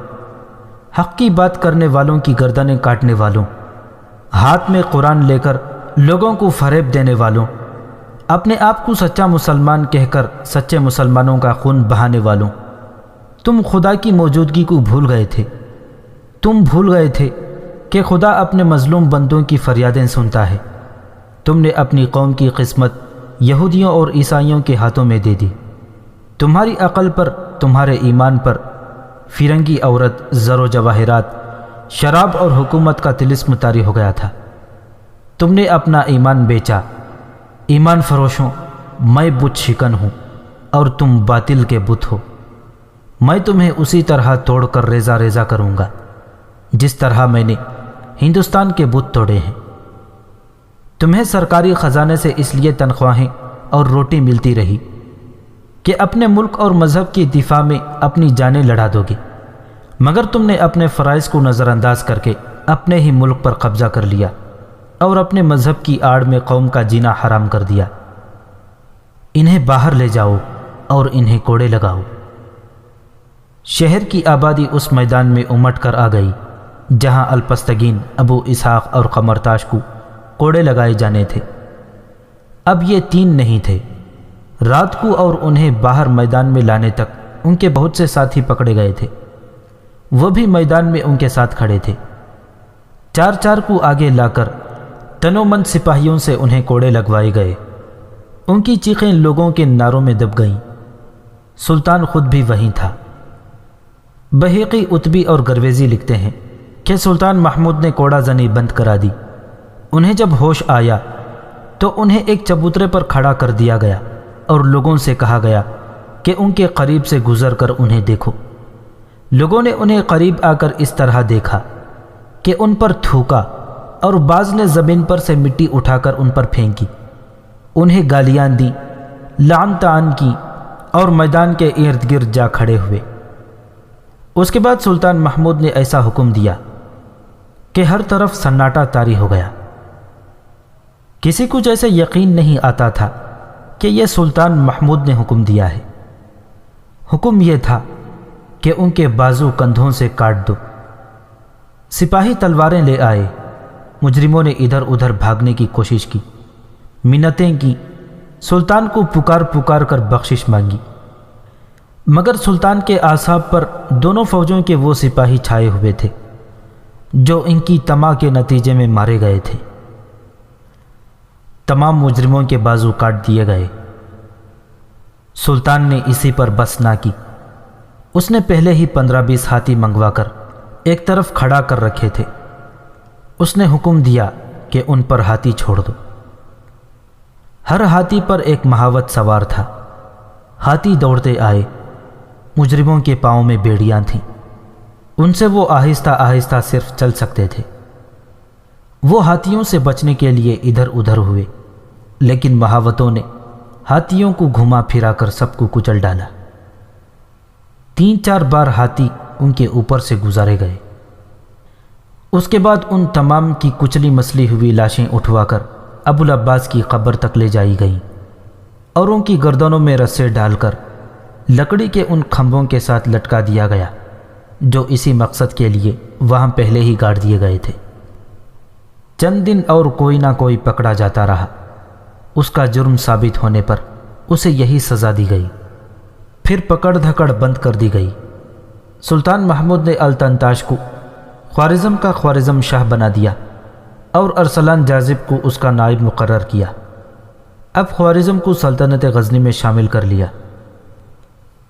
حق کی بات کرنے والوں کی گردنیں کاٹنے والوں، ہاتھ میں قرآن لے کر لوگوں کو فریب دینے والوں، اپنے آپ کو سچا مسلمان کہہ کر سچے مسلمانوں کا خون بہانے والوں۔ تم خدا کی موجودگی کو بھول گئے تھے۔ تم بھول گئے تھے کہ خدا اپنے مظلوم بندوں کی فریادیں سنتا ہے۔ تم نے اپنی قوم کی قسمت یہودیوں اور عیسائیوں کے ہاتھوں میں دے دی۔ تمہاری عقل پر، تمہارے ایمان پر فرنگی عورت، زر و جواہرات، شراب اور حکومت کا طلسم طاری ہو گیا تھا۔ تم نے اپنا ایمان بیچا۔ ایمان فروشوں، میں بت شکن ہوں اور تم باطل کے بت ہو۔ میں تمہیں اسی طرح توڑ کر ریزہ ریزہ کروں گا جس طرح میں نے ہندوستان کے بت توڑے ہیں۔ تمہیں سرکاری خزانے سے اس لیے تنخواہیں اور روٹی ملتی رہی کہ اپنے ملک اور مذہب کی دفاع میں اپنی جانیں لڑا دو گے، مگر تم نے اپنے فرائض کو نظر انداز کر کے اپنے ہی ملک پر قبضہ کر لیا اور اپنے مذہب کی آڑ میں قوم کا جینا حرام کر دیا۔ انہیں باہر لے جاؤ اور انہیں کوڑے لگاؤ۔ شہر کی آبادی اس میدان میں امٹ کر آ گئی جہاں الپستگین، ابو اسحاق اور قمرتاش کو کوڑے لگائے جانے تھے۔ اب یہ 3 نہیں تھے۔ رات کو اور انہیں باہر میدان میں لانے تک ان کے بہت سے ساتھی پکڑے گئے تھے، وہ بھی میدان میں ان کے ساتھ کھڑے تھے۔ 4 کو آگے لا کر تنومند سپاہیوں سے انہیں کوڑے لگوائے گئے۔ ان کی چیخیں لوگوں کے نعروں میں دب گئیں۔ سلطان خود بھی وہیں تھا۔ بہیقی اتبی اور گرویزی لکھتے ہیں کہ سلطان محمود نے کوڑا زنی بند کرا دی۔ انہیں جب ہوش آیا تو انہیں ایک چبوترے پر کھڑا کر دیا گیا اور لوگوں سے کہا گیا کہ ان کے قریب سے گزر کر انہیں دیکھو۔ لوگوں نے انہیں قریب آ کر اس طرح دیکھا کہ ان پر تھوکا اور بعض نے زمین پر سے مٹی اٹھا کر ان پر پھینکی، انہیں گالیاں دیں، لعن طعن کی اور میدان کے ارد گرد جا کھڑے ہوئے۔ اس کے بعد سلطان محمود نے ایسا حکم دیا کہ ہر طرف سناٹا طاری ہو گیا۔ کسی کو جیسے یقین نہیں آتا تھا کہ یہ سلطان محمود نے حکم دیا ہے۔ حکم یہ تھا کہ ان کے بازو کندھوں سے کاٹ دو۔ سپاہی تلواریں لے آئے۔ مجرموں نے ادھر ادھر بھاگنے کی کوشش کی، منتیں کی، سلطان کو پکار پکار کر بخشش مانگی، مگر سلطان کے اعصاب پر دونوں فوجوں کے وہ سپاہی چھائے ہوئے تھے جو ان کی طمع کے نتیجے میں مارے گئے تھے۔ تمام مجرموں کے بازو کاٹ دیے گئے۔ سلطان نے اسی پر بس نہ کی۔ اس نے پہلے ہی 15-20 ہاتھی منگوا کر ایک طرف کھڑا کر رکھے تھے۔ اس نے حکم دیا کہ ان پر ہاتھی چھوڑ دو۔ ہر ہاتھی پر ایک مہاوت سوار تھا۔ ہاتھی دوڑتے آئے۔ مجرموں کے پاؤں میں بیڑیاں تھیں، ان سے وہ آہستہ آہستہ صرف چل سکتے تھے۔ وہ ہاتھیوں سے بچنے کے لیے ادھر ادھر ہوئے، لیکن مہاوتوں نے ہاتھیوں کو گھما پھرا کر سب کو کچل ڈالا۔ 3-4 بار ہاتھی ان کے اوپر سے گزارے گئے۔ اس کے بعد ان تمام کی کچلی مسلی ہوئی لاشیں اٹھوا کر ابو العباس کی قبر تک لے جائی گئیں اور ان کی گردنوں میں رسے ڈال کر لکڑی کے ان کھمبوں کے ساتھ لٹکا دیا گیا جو اسی مقصد کے لیے وہاں پہلے ہی گاڑ دیے گئے تھے۔ چند دن اور کوئی نہ کوئی پکڑا جاتا رہا۔ اس کا جرم ثابت ہونے پر اسے یہی سزا دی گئی، پھر پکڑ دھکڑ بند کر دی گئی۔ سلطان محمود نے التنتاش کو خوارزم کا خوارزم شاہ بنا دیا اور ارسلان جاذب کو اس کا نائب مقرر کیا۔ اب خوارزم کو سلطنت غزنی میں شامل کر لیا۔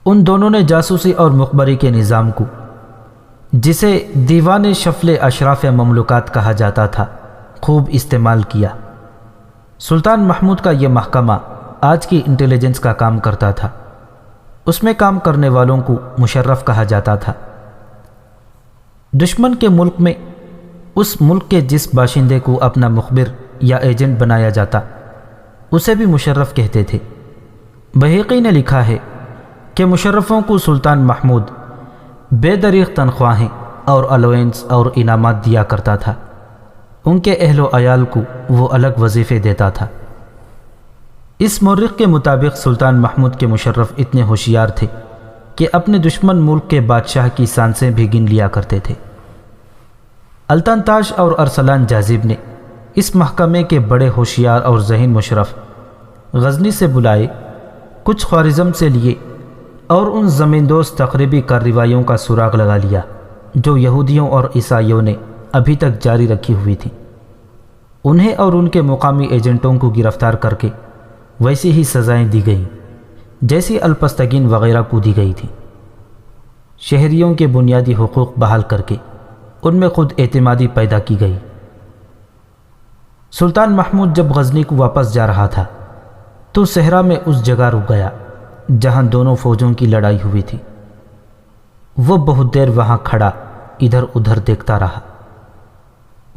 ان دونوں نے جاسوسی اور مخبری کے نظام کو، جسے دیوان شفل اشراف مملکات کہا جاتا تھا، خوب استعمال کیا۔ سلطان محمود کا یہ محکمہ آج کی انٹیلیجنس کا کام کرتا تھا۔ اس میں کام کرنے والوں کو مشرف کہا جاتا تھا۔ دشمن کے ملک میں اس ملک کے جس باشندے کو اپنا مخبر یا ایجنٹ بنایا جاتا اسے بھی مشرف کہتے تھے۔ بہیقی نے لکھا ہے کہ مشرفوں کو سلطان محمود بے دریغ تنخواہیں اور الاوینس اور انعامات دیا کرتا تھا۔ ان کے اہل و عیال کو وہ الگ وظیفے دیتا تھا۔ اس مورخ کے مطابق سلطان محمود کے مشرف اتنے ہوشیار تھے کہ اپنے دشمن ملک کے بادشاہ کی سانسیں بھی گن لیا کرتے تھے۔ التنتاش اور ارسلان جاذب نے اس محکمے کے بڑے ہوشیار اور ذہین مشرف غزنی سے بلائے، کچھ خوارزم سے لیے اور ان زمین دوست تقریبی کارروائیوں کا سراغ لگا لیا جو یہودیوں اور عیسائیوں نے ابھی تک جاری رکھی ہوئی تھی۔ انہیں اور ان کے مقامی ایجنٹوں کو گرفتار کر کے ویسی ہی سزائیں دی گئیں جیسی الپستگین وغیرہ کو دی گئی تھی۔ شہریوں کے بنیادی حقوق بحال کر کے ان میں خود اعتمادی پیدا کی گئی۔ سلطان محمود جب غزنی کو واپس جا رہا تھا تو صحرا میں اس جگہ رک گیا جہاں دونوں فوجوں کی لڑائی ہوئی تھی۔ وہ بہت دیر وہاں کھڑا ادھر ادھر دیکھتا رہا۔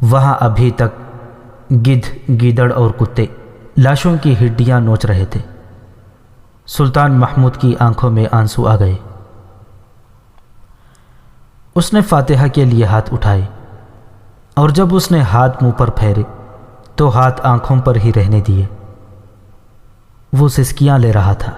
وہاں ابھی تک گدھ، گیدڑ اور کتے لاشوں کی ہڈیاں نوچ رہے تھے۔ سلطان محمود کی آنکھوں میں آنسو آ گئے۔ اس نے فاتحہ کے لیے ہاتھ اٹھائے اور جب اس نے ہاتھ منہ پر پھیرے تو ہاتھ آنکھوں پر ہی رہنے دیے۔ وہ سسکیاں لے رہا تھا۔